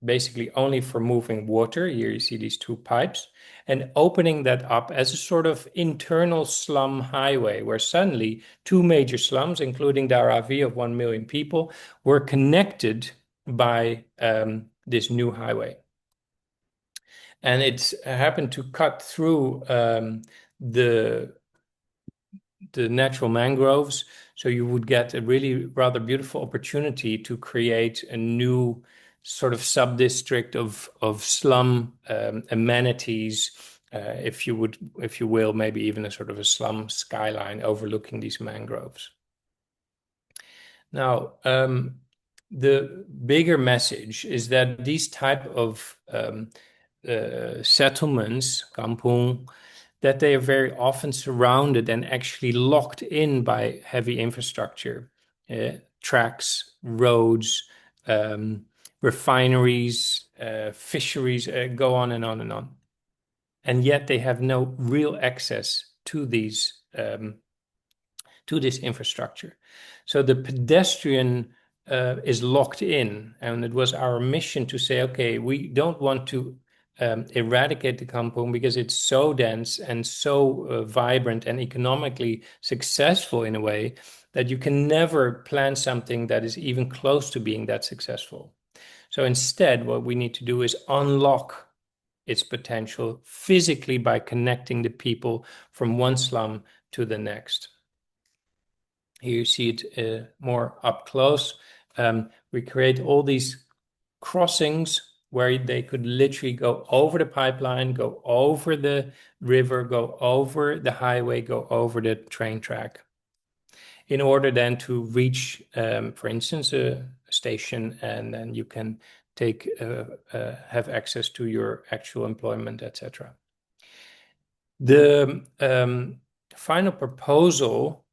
basically only for moving water. Here you see these two pipes, and opening that up as a sort of internal slum highway, where suddenly two major slums, including Dharavi of 1 million people, were connected by this new highway. And it happened to cut through the natural mangroves, so you would get a really rather beautiful opportunity to create a new sort of sub-district of slum amenities, if you will, maybe even a sort of a slum skyline overlooking these mangroves. Now, the bigger message is that these type of settlements, kampung, that they are very often surrounded and actually locked in by heavy infrastructure, tracks, roads, refineries, fisheries, go on and on and on. And yet they have no real access to these to this infrastructure. So the pedestrian is locked in, and it was our mission to say, okay, we don't want to eradicate the kampung because it's so dense and so vibrant and economically successful in a way that you can never plan something that is even close to being that successful. So instead, what we need to do is unlock its potential physically by connecting the people from one slum to the next. Here you see it more up close. We create all these crossings where they could literally go over the pipeline, go over the river, go over the highway, go over the train track, in order then to reach, for instance, a station, and then you can have access to your actual employment, etc. The final proposal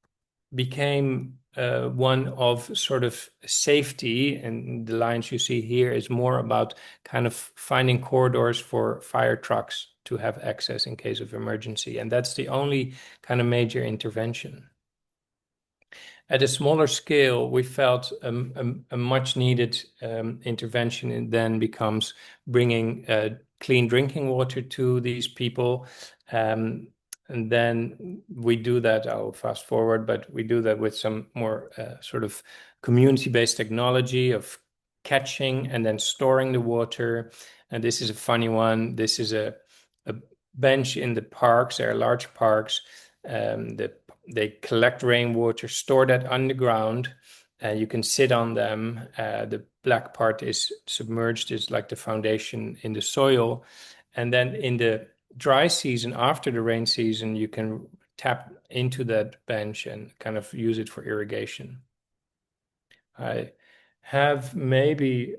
became one of sort of safety, and the lines you see here is more about kind of finding corridors for fire trucks to have access in case of emergency, and that's the only kind of major intervention. At a smaller scale, we felt a much needed intervention and then becomes bringing clean drinking water to these people. Um, and then we do that, I'll fast forward, but we do that with some more sort of community-based technology of catching and then storing the water. And this is a funny one. This is a bench in the parks. There are large parks. They collect rainwater, store that underground, and you can sit on them. The black part is submerged, is like the foundation in the soil. And then in the dry season, after the rain season, you can tap into that bench and kind of use it for irrigation. I have maybe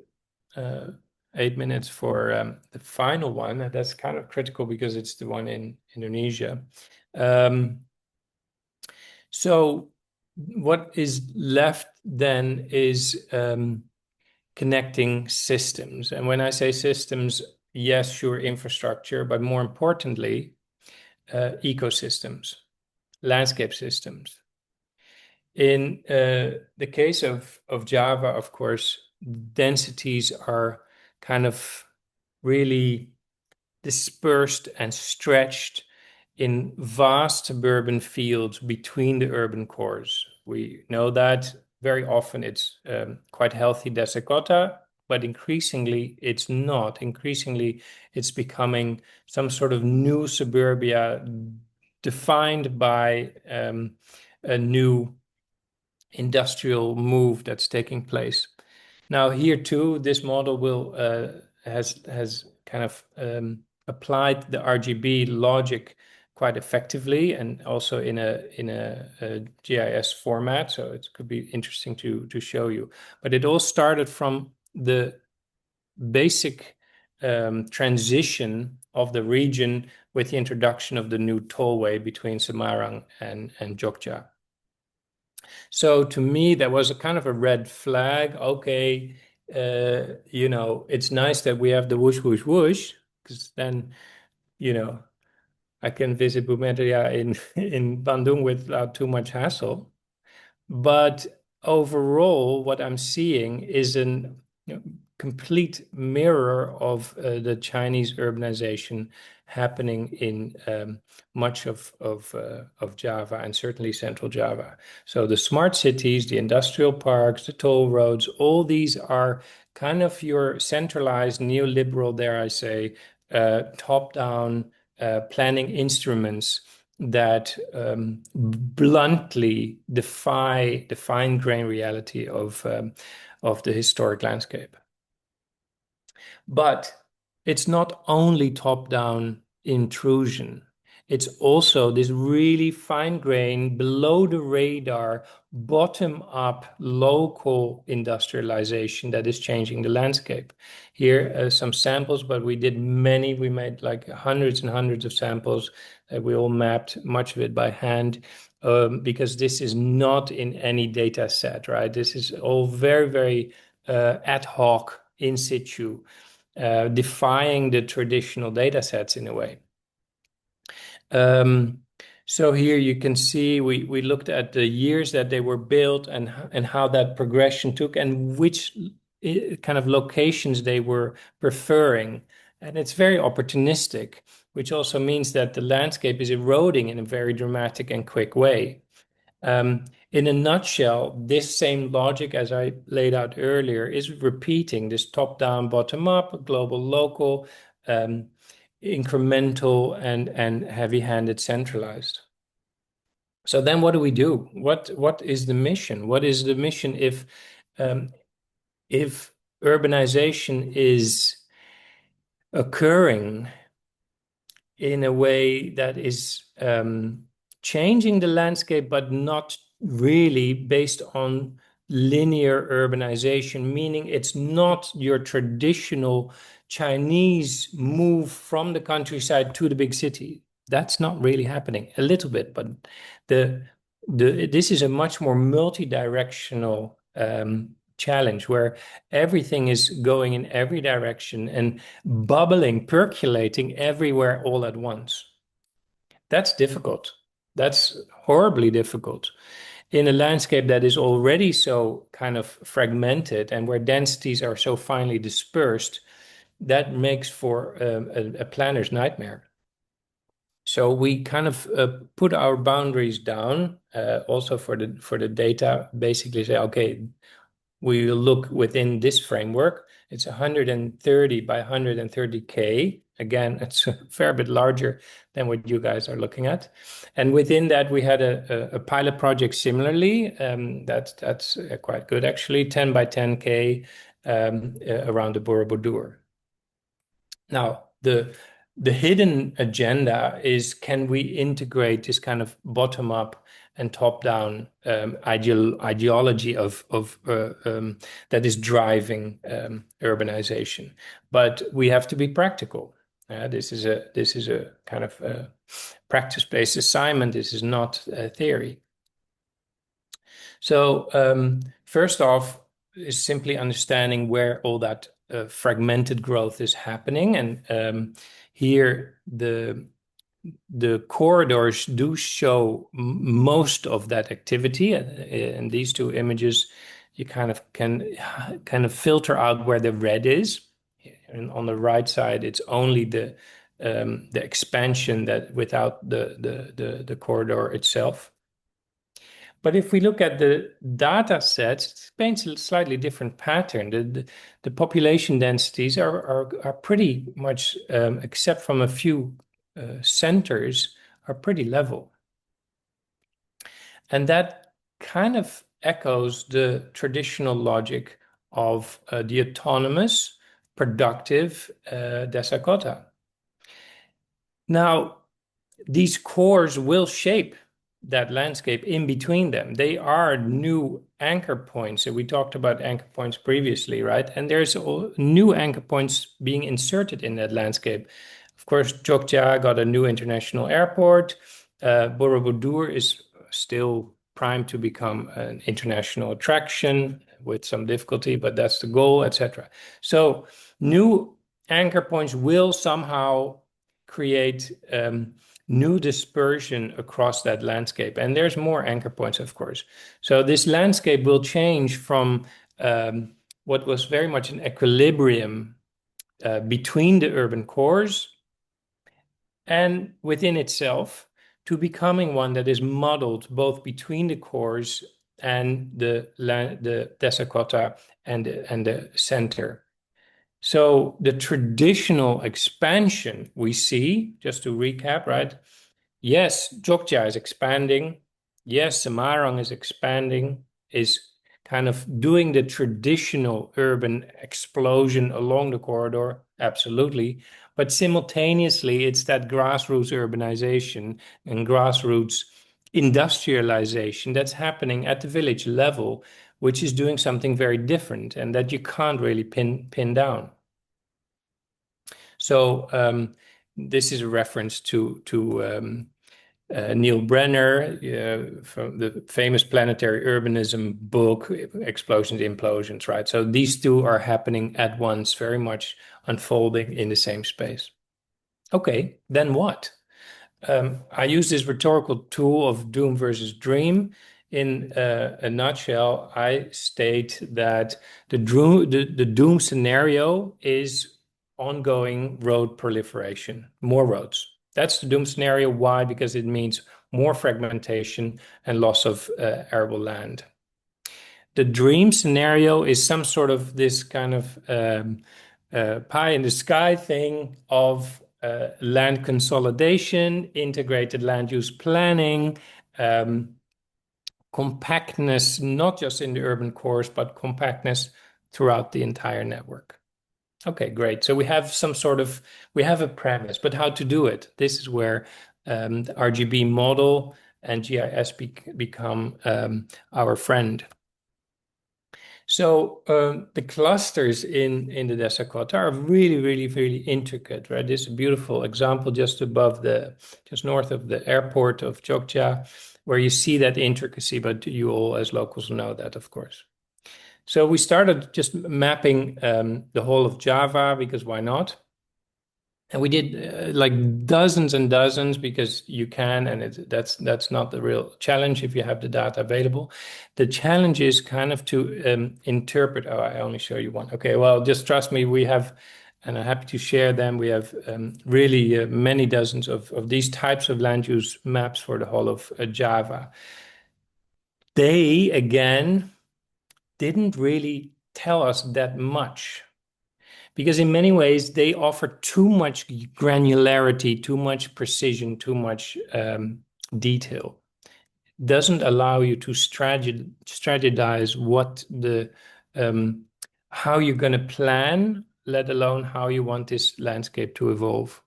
uh, 8 minutes for the final one. That's kind of critical because it's the one in Indonesia. Um, So what is left then is connecting systems. And when I say systems, yes, sure, infrastructure, but more importantly, ecosystems, landscape systems. In the case of Java, of course, densities are kind of really dispersed and stretched in vast suburban fields between the urban cores. We know that very often it's quite healthy Dasakota, but increasingly it's not. Increasingly, it's becoming some sort of new suburbia defined by a new industrial move that's taking place. Now, here too, this model will has kind of applied the RGB logic quite effectively, and also in a GIS format. So it could be interesting to show you. But it all started from the basic transition of the region with the introduction of the new tollway between Semarang and Jogja. So to me, that was a kind of a red flag. Okay, it's nice that we have the whoosh, whoosh, whoosh, because then, you know, I can visit Bumedia in in Bandung without too much hassle. But overall, what I'm seeing is a complete mirror of the Chinese urbanization happening in much of Java and certainly Central Java. So the smart cities, the industrial parks, the toll roads, all these are kind of your centralized neoliberal, dare I say, top-down planning instruments that bluntly defy the fine grain reality of the historic landscape. But it's not only top-down intrusion. It's also this really fine grain, below the radar, bottom-up local industrialization that is changing the landscape. Here are some samples, but we did many. We made like hundreds and hundreds of samples that we all mapped, much of it by hand, because this is not in any data set, right? This is all very, very ad hoc, in situ, defying the traditional data sets in a way. So here you can see we looked at the years that they were built and how that progression took and which kind of locations they were preferring. And it's very opportunistic, which also means that the landscape is eroding in a very dramatic and quick way. In a nutshell, this same logic as I laid out earlier is repeating this top-down, bottom-up, global, local, incremental, and heavy-handed centralized. So then what do we do? What is the mission? What is the mission if urbanization is occurring in a way that is changing the landscape, but not really based on linear urbanization, meaning it's not your traditional Chinese move from the countryside to the big city. That's not really happening. A little bit, but this is a much more multi-directional challenge where everything is going in every direction and bubbling, percolating everywhere all at once. That's difficult. That's horribly difficult. in a landscape that is already so kind of fragmented and where densities are so finely dispersed, that makes for a planner's nightmare. So we kind of put our boundaries down, also for the data. Basically, say, okay, we will look within this framework. It's 130 by 130K. Again, it's a fair bit larger than what you guys are looking at. And within that, we had a pilot project similarly. That's quite good, actually, 10 by 10K around the Borobudur. Now, the hidden agenda is, can we integrate this kind of bottom-up and top-down ideology of that is driving urbanization? But we have to be practical. This is a kind of practice-based assignment. This is not theory. So first off is simply understanding where all that fragmented growth is happening. And here the corridors do show most of that activity. In these two images, you kind of can filter out where the red is. And on the right side, it's only the expansion that without the corridor itself. But if we look at the data sets, it paints a slightly different pattern. The population densities are pretty much, except from a few centers, are pretty level. And that kind of echoes the traditional logic of the autonomous, productive desa kota. Now, these cores will shape that landscape in between them. They are new anchor points. So we talked about anchor points previously, right? And there's new anchor points being inserted in that landscape. Of course, Jogja got a new international airport. Borobudur is still primed to become an international attraction with some difficulty, but that's the goal, etc. So new anchor points will somehow create new dispersion across that landscape. And there's more anchor points, of course. So this landscape will change from what was very much an equilibrium between the urban cores and within itself to becoming one that is modeled both between the cores and the desa kota and the center. So the traditional expansion we see, just to recap, right? Yes, Jogja is expanding. Yes, Semarang is expanding, is kind of doing the traditional urban explosion along the corridor, absolutely. But simultaneously, it's that grassroots urbanization and grassroots industrialization that's happening at the village level, which is doing something very different and that you can't really pin down. So this is a reference to Neil Brenner from the famous planetary urbanism book, Explosions, Implosions, right? So these two are happening at once, very much unfolding in the same space. Okay, then what? I use this rhetorical tool of doom versus dream. In a nutshell, I state that the doom scenario is ongoing road proliferation, more roads. That's the doom scenario. Why? Because it means more fragmentation and loss of arable land. The dream scenario is some sort of this kind of pie in the sky thing of land consolidation, integrated land use planning, compactness, not just in the urban cores, but compactness throughout the entire network. Okay, great. So we have a premise, but how to do it? This is where the RGB model and GIS become our friend. So the clusters in the desa kota are really, really, really intricate, right? This is a beautiful example just north of the airport of Jogja, where you see that intricacy, but you all as locals know that, of course. So we started just mapping the whole of Java, because why not? And we did like dozens and dozens because you can, and that's not the real challenge if you have the data available. The challenge is kind of to interpret. Oh, I only show you one. Okay, well, just trust me. We have, and I'm happy to share them. We have really many dozens of these types of land use maps for the whole of Java. They again didn't really tell us that much because in many ways they offer too much granularity, too much precision, too much detail. Doesn't allow you to strategize what the how you're going to plan, let alone how you want this landscape to evolve.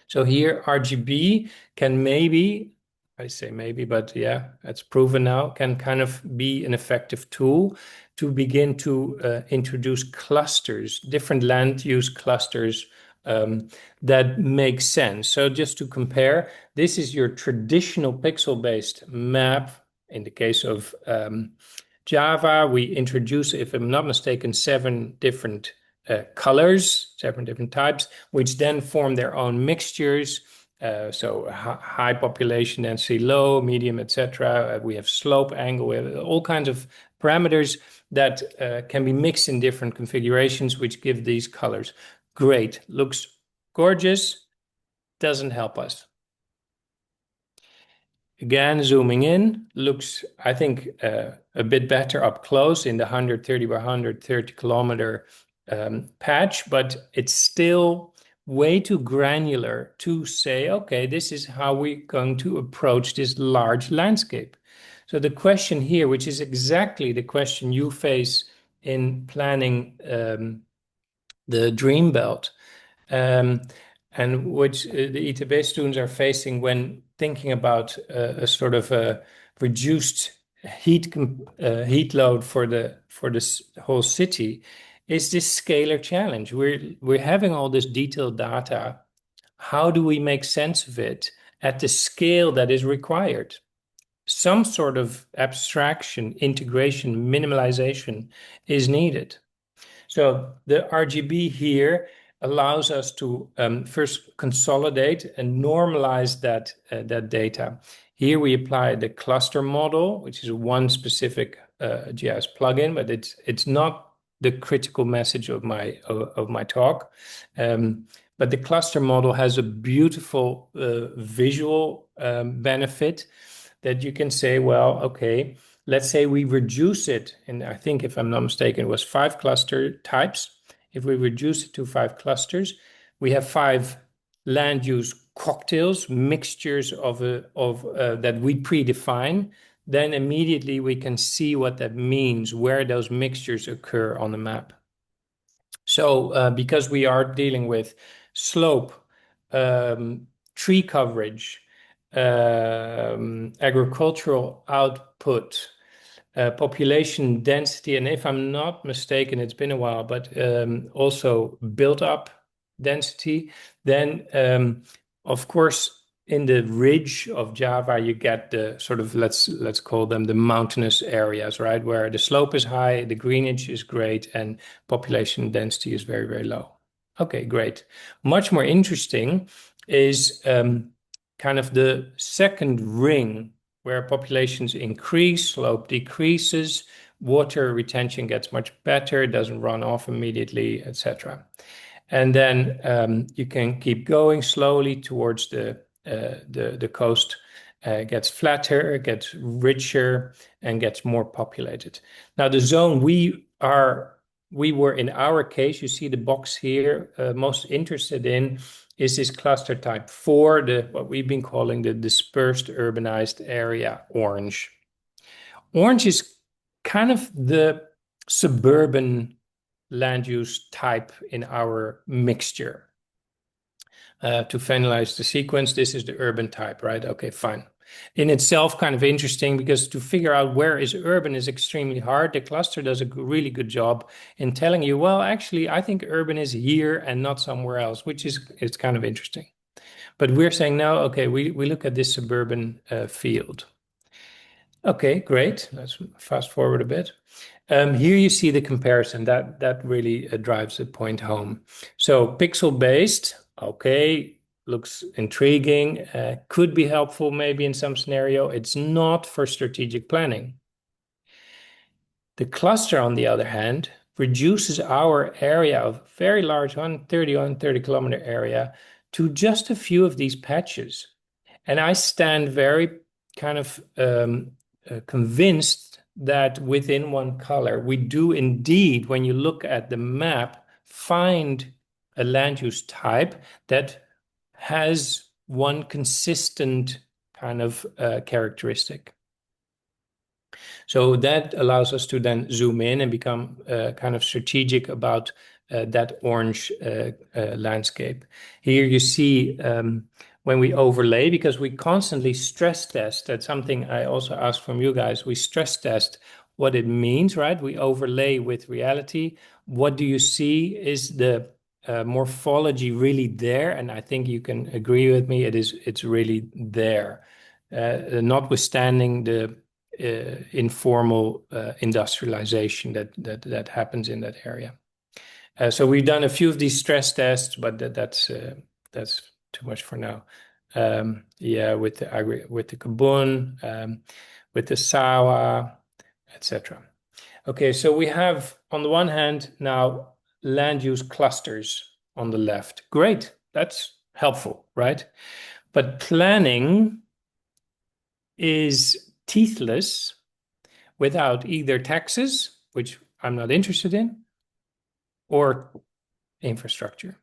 So here RGB can maybe, I say maybe, but yeah, it's proven now, can kind of be an effective tool to begin to introduce clusters, different land use clusters that make sense. So just to compare, this is your traditional pixel-based map. In the case of Java, we introduce, if I'm not mistaken, 7 different colors, 7 different types, which then form their own mixtures. So high population density, low, medium, etc. We have slope, angle, we have all kinds of parameters that can be mixed in different configurations, which give these colors. Great, looks gorgeous, doesn't help us. Again, zooming in, looks, I think, a bit better up close in the 130 by 130 kilometer patch, but it's still way too granular to say, okay, this is how we're going to approach this large landscape. So the question here, which is exactly the question you face in planning the dream belt, and which the ITB students are facing when thinking about a sort of a reduced heat load for this whole city, is this scalar challenge. We're having all this detailed data. How do we make sense of it at the scale that is required? Some sort of abstraction, integration, minimalization is needed. So the RGB here allows us to first consolidate and normalize that data. Here we apply the cluster model, which is one specific GIS plugin, but it's not the critical message of my talk. But the cluster model has a beautiful visual benefit that you can say, well, okay, let's say we reduce it, and I think if I'm not mistaken, it was 5 cluster types. If we reduce it to 5 clusters, we have 5 land use cocktails, mixtures of that we predefine. Then immediately we can see what that means, where those mixtures occur on the map. So because we are dealing with slope, tree coverage, agricultural output, population density, and if I'm not mistaken, it's been a while, but also built up density, then of course in the ridge of Java you get the sort of let's call them the mountainous areas, right, where the slope is high, the greenage is great, and population density is very, very low. Okay, great. Much more interesting is kind of the second ring where populations increase, slope decreases, water retention gets much better, doesn't run off immediately, etc. And then you can keep going slowly towards the coast, gets flatter, gets richer, and gets more populated. Now, the zone we were in our case, you see the box here, most interested in is this cluster type 4, what we've been calling the dispersed urbanized area, orange. Orange is kind of the suburban land use type in our mixture. To finalize the sequence, this is the urban type, right? Okay, fine. In itself, kind of interesting because to figure out where is urban is extremely hard. The cluster does a really good job in telling you, well, actually, I think urban is here and not somewhere else, which is it's kind of interesting. But we're saying no, okay, we look at this suburban field. Okay, great. Let's fast forward a bit. Here you see the comparison that really drives the point home. So pixel based, okay, looks intriguing, could be helpful maybe in some scenario. It's not for strategic planning. The cluster, on the other hand, reduces our area of very large 130 kilometer area to just a few of these patches. And I stand very kind of convinced that within one color, we do indeed, when you look at the map, find a land use type that has one consistent kind of characteristic. So that allows us to then zoom in and become kind of strategic about that orange landscape. Here you see when we overlay, because we constantly stress test, that's something I also ask from you guys, we stress test what it means, right? We overlay with reality. What do you see? Is the morphology really there? And I think you can agree with me, it's really there. Notwithstanding the informal industrialization that happens in that area. So we've done a few of these stress tests, but that's too much for now. Yeah, with the Kabun, with the Sawa, etc. Okay, so we have on the one hand now land use clusters on the left. Great, that's helpful, right? But planning is teethless without either taxes, which I'm not interested in, or infrastructure.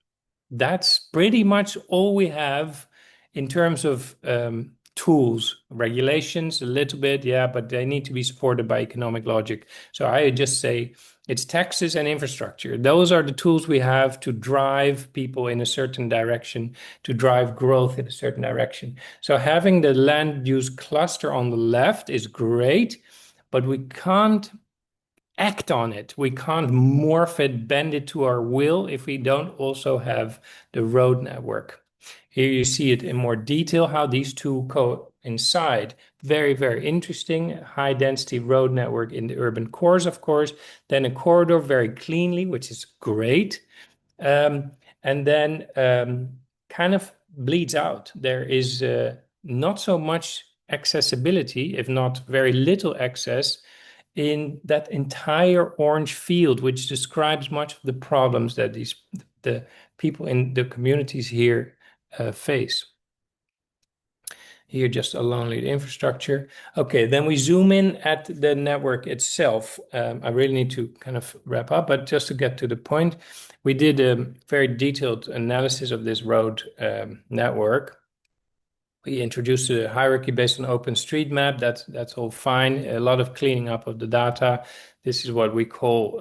That's pretty much all we have in terms of tools, regulations, a little bit, yeah, but they need to be supported by economic logic. So I just say it's taxes and infrastructure. Those are the tools we have to drive people in a certain direction, to drive growth in a certain direction. So having the land use cluster on the left is great, but we can't act on it. We can't morph it, bend it to our will if we don't also have the road network. Here you see it in more detail how these two coincide. Very, very interesting. High density road network in the urban cores, of course. Then a corridor very cleanly, which is great. And then kind of bleeds out. There is not so much accessibility, if not very little access in that entire orange field, which describes much of the problems that the people in the communities here face. Here, just a lonely infrastructure. Okay, then we zoom in at the network itself. I really need to kind of wrap up, but just to get to the point, we did a very detailed analysis of this road network. We introduced a hierarchy based on OpenStreetMap. That's all fine. A lot of cleaning up of the data. This is what we call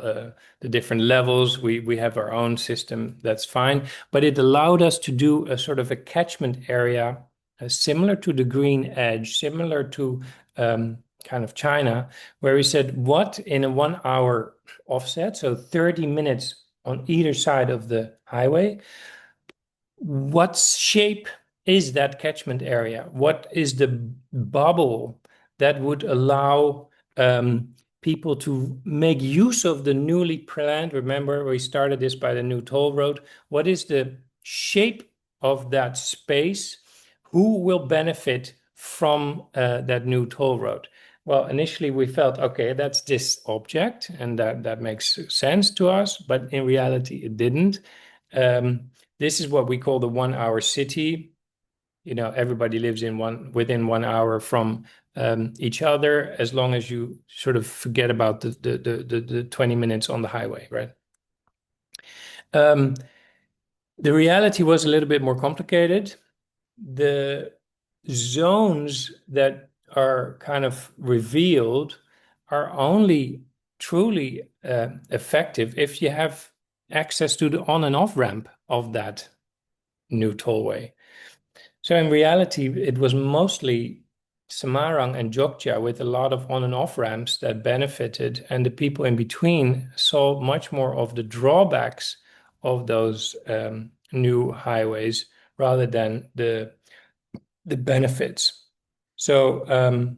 the different levels. We have our own system. That's fine. But it allowed us to do a sort of a catchment area similar to the green edge, similar to kind of China, where we said what in a 1 hour offset, so 30 minutes on either side of the highway, what shape is that catchment area? What is the bubble that would allow people to make use of the newly planned? Remember, we started this by the new toll road. What is the shape of that space? Who will benefit from that new toll road? Well, initially we felt, okay, that's this object, and that makes sense to us, but in reality it didn't. This is what we call the 1 hour city. Everybody lives within 1 hour from each other, as long as you sort of forget about the 20 minutes on the highway, right? The reality was a little bit more complicated. The zones that are kind of revealed are only truly effective if you have access to the on and off ramp of that new tollway. So in reality, it was mostly Semarang and Jogja with a lot of on and off ramps that benefited, and the people in between saw much more of the drawbacks of those new highways rather than the benefits. So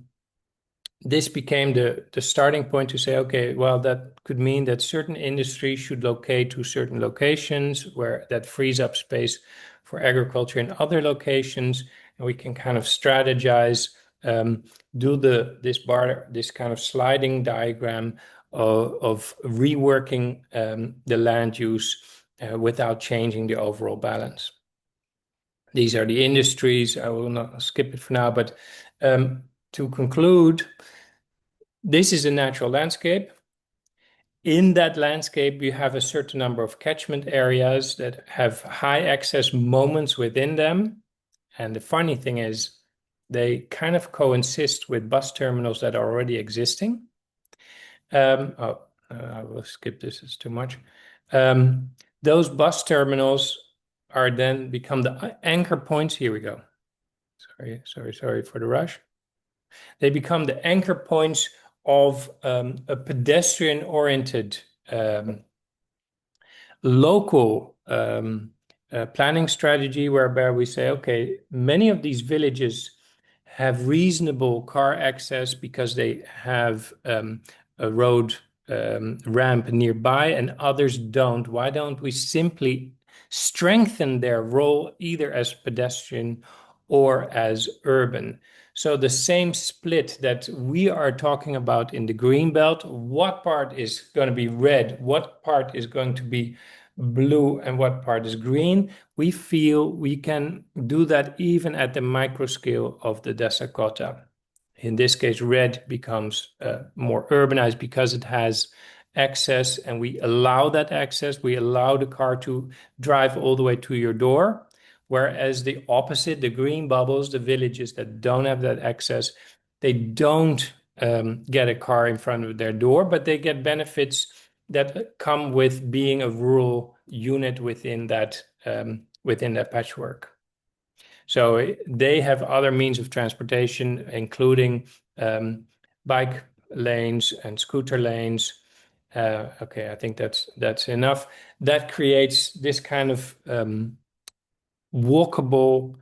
this became the starting point to say, okay, well, that could mean that certain industries should locate to certain locations where that frees up space for agriculture in other locations, and we can kind of strategize, um, do this kind of sliding diagram of reworking the land use without changing the overall balance. These are the industries. I will not skip it for now, but to conclude, this is a natural landscape. In that landscape, you have a certain number of catchment areas that have high access moments within them. And the funny thing is, they kind of coexist with bus terminals that are already existing. I will skip this, it's too much. Those bus terminals are then become the anchor points. Here we go. Sorry for the rush. They become the anchor points of a pedestrian-oriented local planning strategy, whereby we say, okay, many of these villages have reasonable car access because they have a road ramp nearby, and others don't. Why don't we simply strengthen their role either as pedestrian or as urban? So the same split that we are talking about in the green belt, what part is going to be red, what part is going to be blue, and what part is green, we feel we can do that even at the micro scale of the Desa Kota. In this case, red becomes more urbanized because it has access, and we allow that access. We allow the car to drive all the way to your door. Whereas the opposite, the green bubbles, the villages that don't have that access, they don't get a car in front of their door, but they get benefits that come with being a rural unit within that patchwork. So they have other means of transportation, including bike lanes and scooter lanes. Okay, I think that's enough. That creates this kind of walkable,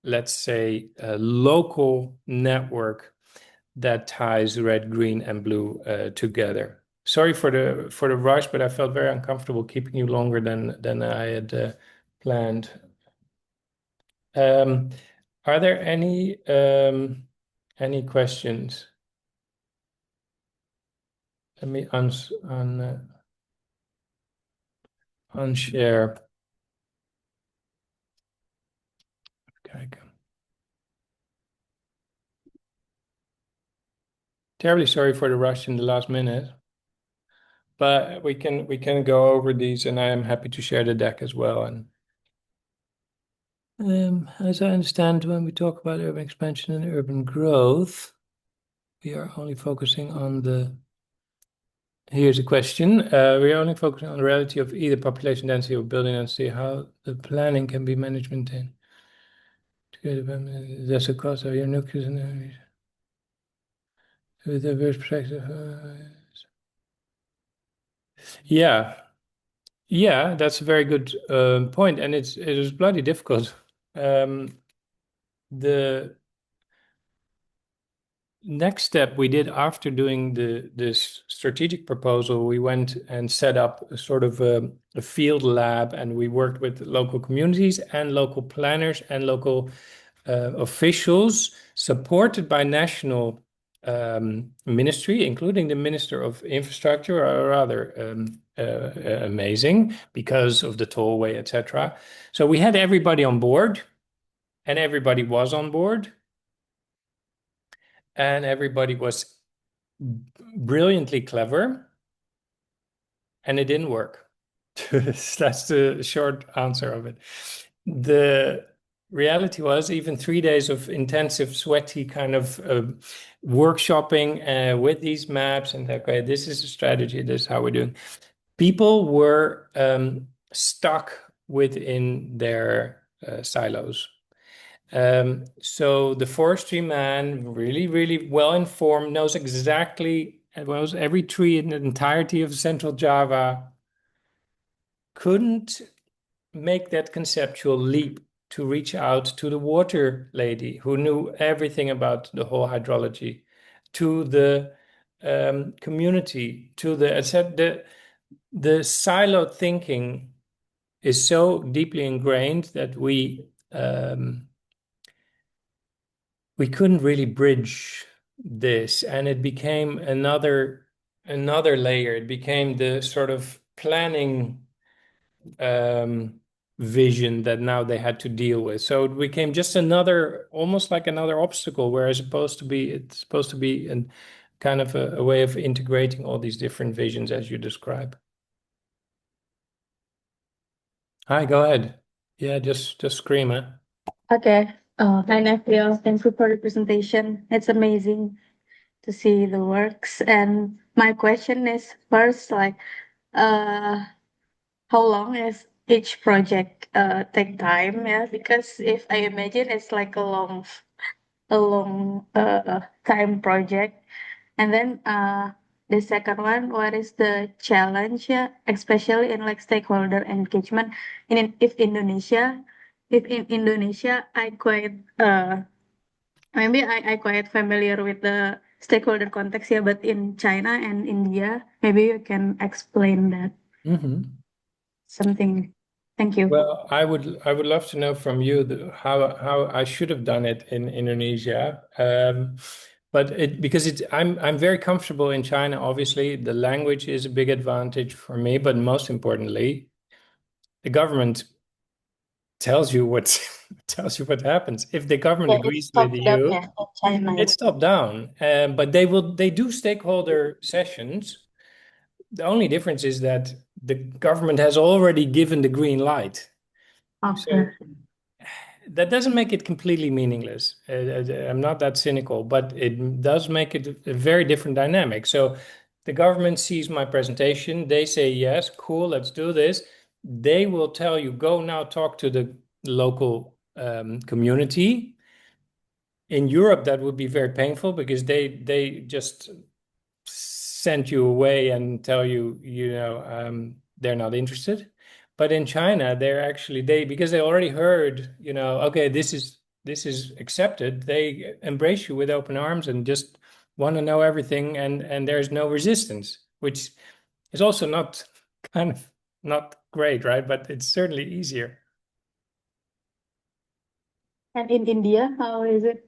let's say, local network that ties red, green, and blue together. Sorry for the rush, but I felt very uncomfortable keeping you longer than I had planned. Are there any questions? Let me unshare. Okay. Terribly sorry for the rush in the last minute, but we can go over these, and I am happy to share the deck as well. And as I understand, when we talk about urban expansion and urban growth, we are only focusing on the. Here's a question. We are only focusing on the reality of either population density or building density, how the planning can be managed in. That's a cost of your nucleus and with a diverse perspective. Yeah, yeah, that's a very good point, and it is bloody difficult. The next step we did after doing this strategic proposal, we went and set up a sort of a field lab, and we worked with local communities and local planners and local officials, supported by national ministry, including the Minister of Infrastructure, are rather amazing because of the tollway, etc. So we had everybody on board, and everybody was on board. And everybody was brilliantly clever, and it didn't work. That's the short answer of it. The reality was, even 3 days of intensive, sweaty kind of workshopping with these maps, and okay, this is a strategy, this is how we're doing. People were stuck within their silos. So the forestry man, really, really well informed, knows exactly, knows every tree in the entirety of Central Java, couldn't make that conceptual leap to reach out to the water lady who knew everything about the whole hydrology to the community, to the, I said, the siloed thinking is so deeply ingrained that we couldn't really bridge this, and it became another layer. It became the sort of planning um, vision that now they had to deal with. So it became just another, almost like another obstacle, whereas it's supposed to be an kind of a way of integrating all these different visions as you describe. Hi, go ahead. Yeah, just scream, huh? Okay. Hi, Neville. Thank you for the presentation. It's amazing to see the works. And my question is first, like, uh, how long is each project take time? Yeah, because if I imagine it's like a long time project. And then the second one, what is the challenge? Yeah, especially in like stakeholder engagement. If Indonesia, if in Indonesia, I quite maybe I quite familiar with the stakeholder context here, but in China and India, maybe you can explain that Hmm. something. Thank you. Well, I would love to know from you how I should have done it in Indonesia. But because I'm very comfortable in China. Obviously, the language is a big advantage for me, but most importantly, the government tells you what tells you what happens. If the government Yeah, it's agrees with top down, you, yeah, in China. it's top down. But they do stakeholder sessions. The only difference is that the government has already given the green light. So Okay. that doesn't make it completely meaningless. I'm not that cynical, but it does make it a very different dynamic. So the government sees my presentation, they say, yes, cool, let's do this. They will tell you, go now talk to the local community. In Europe, that would be very painful because they just send you away and tell you, they're not interested. But in China, they're actually they because they already heard, okay, this is accepted. They embrace you with open arms and just want to know everything, and there's no resistance, which is also not kind of not great, right? But it's certainly easier. And in India, how is it?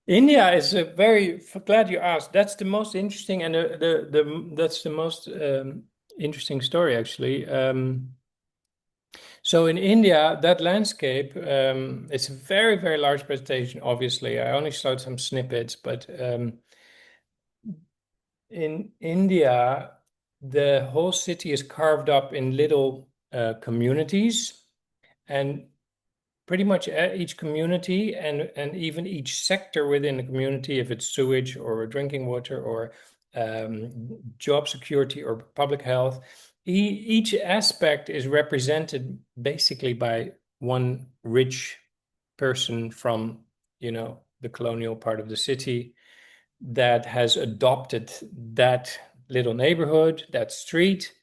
India is a very glad you asked. That's the most interesting and that's the most interesting story actually. So in India, that landscape, it's a very, very large presentation, obviously. I only showed some snippets, but in India, the whole city is carved up in little communities, and pretty much each community and even each sector within the community, if it's sewage or drinking water or job security or public health, each aspect is represented basically by one rich person from, the colonial part of the city that has adopted that little neighborhood, that street,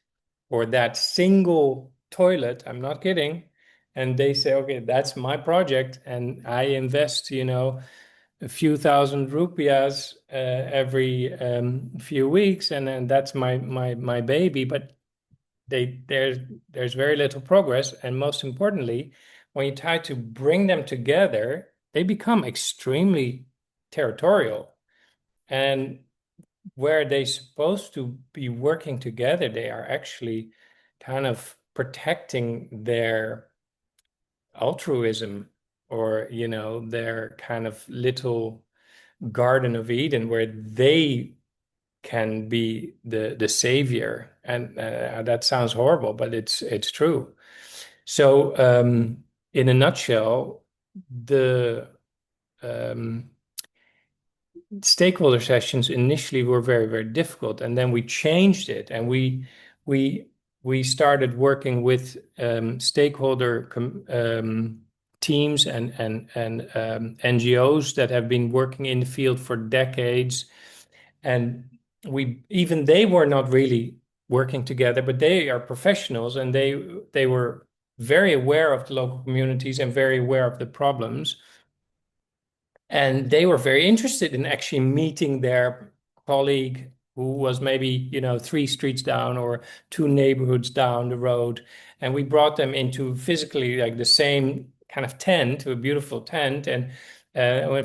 or that single toilet. I'm not kidding. And they say, okay, that's my project, and I invest, a few thousand rupiahs every few weeks, and then that's my baby. But there's very little progress, and most importantly, when you try to bring them together, they become extremely territorial. And where they're supposed to be working together, they are actually kind of protecting their altruism or, their kind of little Garden of Eden where they can be the savior. And that sounds horrible, but it's true. So, in a nutshell, the um, stakeholder sessions initially were very, very difficult, and then we changed it, and we we started working with stakeholder teams and NGOs that have been working in the field for decades, and they were not really working together, but they are professionals, and they were very aware of the local communities and very aware of the problems. And they were very interested in actually meeting their colleague who was maybe, three streets down or two neighborhoods down the road. And we brought them into physically like the same kind of tent, a beautiful tent. And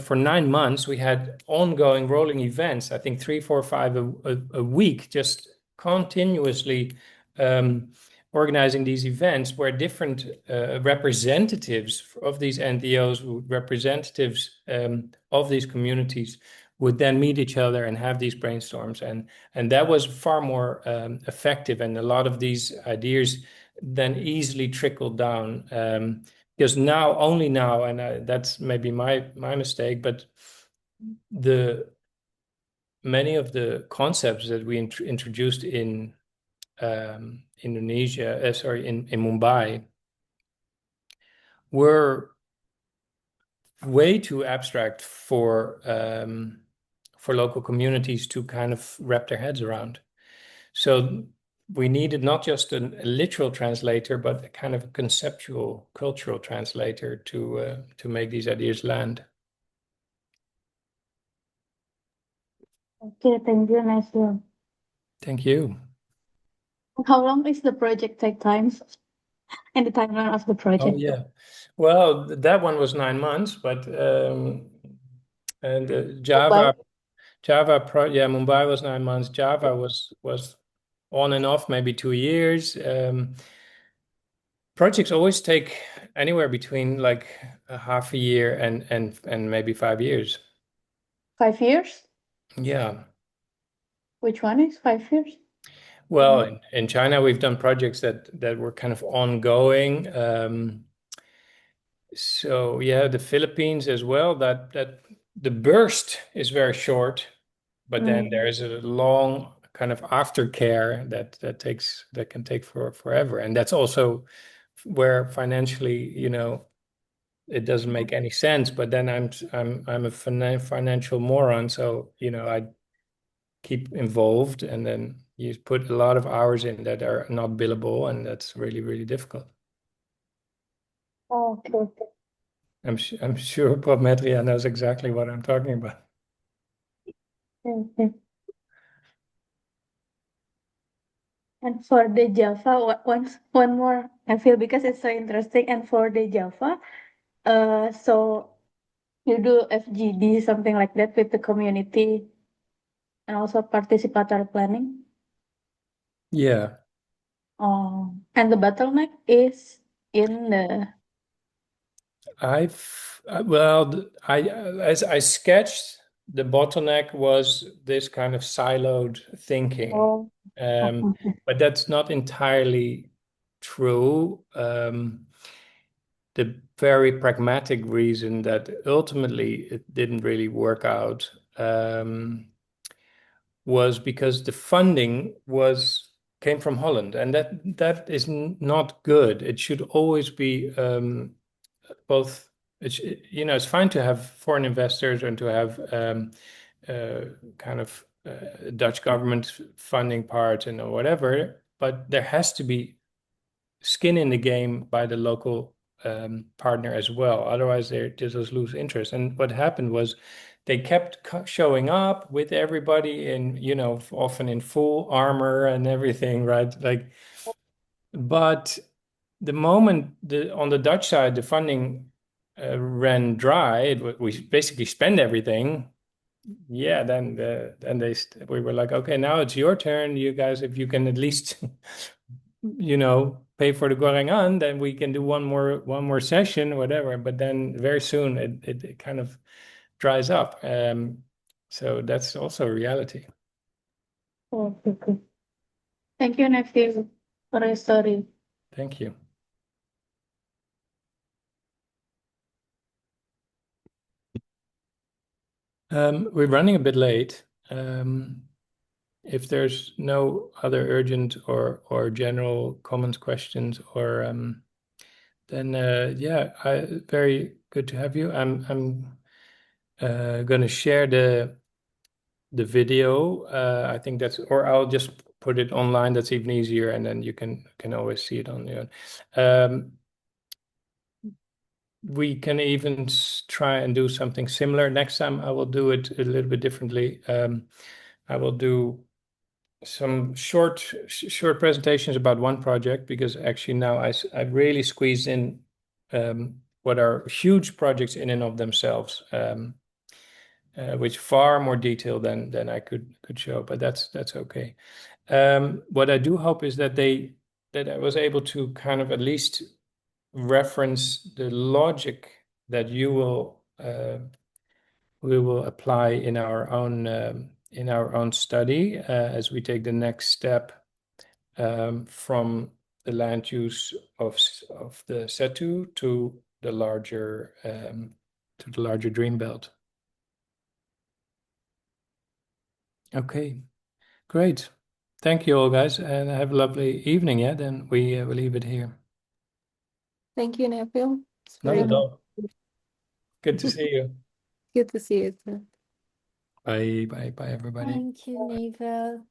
for 9 months, we had ongoing rolling events, I think three, four, five a week, just continuously organizing these events where different representatives of these NGOs, representatives of these communities, would then meet each other and have these brainstorms, and that was far more effective, and a lot of these ideas then easily trickled down. Because only now, and that's maybe my mistake, but the many of the concepts that we introduced in Indonesia, sorry, in Mumbai, were way too abstract for local communities to kind of wrap their heads around. So we needed not just a literal translator, but a kind of a conceptual, cultural translator to make these ideas land. Okay, thank you, Neville. Thank you. How long is the project take time and the timeline of the Oh project? yeah. Well, that one was 9 months, but and Mobile? Mumbai was 9 months. Java was on and off, maybe 2 years. Projects always take anywhere between like a half a year and maybe 5 years. 5 years? Yeah. Which one is 5 years? Well, in China, we've done projects that were kind of ongoing. So yeah, the Philippines as well. That the burst is very short, but then there Mm. is a long kind of aftercare that can take forever, and that's also where financially, it doesn't make any sense. But then I'm a financial moron, so I keep involved, and then you put a lot of hours in that are not billable, and that's really, really difficult. Oh, okay. I'm sure Prof. Metria knows exactly what I'm talking about. Okay. And for the Java, one more, I feel because it's so interesting. And for the Java, so you do FGD, something like that with the community and also participatory planning. Yeah, And the bottleneck is in the, as I sketched, the bottleneck was this kind of siloed thinking. oh, Um, okay. but that's not entirely true. The very pragmatic reason that ultimately it didn't really work out was because the funding was came from Holland, and that is not good. It should always be both. It's fine to have foreign investors and to have uh, kind of Dutch government funding part and whatever, but there has to be skin in the game by the local partner as well. Otherwise, they just lose interest. And what happened was they kept showing up with everybody in, often in full armor and everything, right? Like, but the moment on the Dutch side, the funding ran dry, we basically spend everything. Yeah, then we were like, okay, now it's your turn, you guys. If you can at least pay for the gorengan, then we can do one more session, whatever. But then very soon it kind of dries up. So that's also a reality. Okay, okay. Thank you, Neville, for your story. Thank you. We're running a bit late. If there's no other urgent or general comments, questions, or then yeah, very good to have you. I'm going to share the video. I think or I'll just put it online. That's even easier, and then you can always see it on your own. we can even try and do something similar. Next time I will do it a little bit differently. I will do some short presentations about one project because actually now I really squeezed in what are huge projects in and of themselves, which far more detail than I could show, but that's okay. What I do hope is that I was able to kind of at least reference the logic that we will apply in our own study as we take the next step from the land use of the Setu to the larger dream belt. Okay, great. Thank you all, guys, and have a lovely evening. Yeah, then we will leave it here. Thank you, Neville. It's Not very at all. Good to see you. good to see you too. Bye, bye, bye, everybody. Thank you, Neville.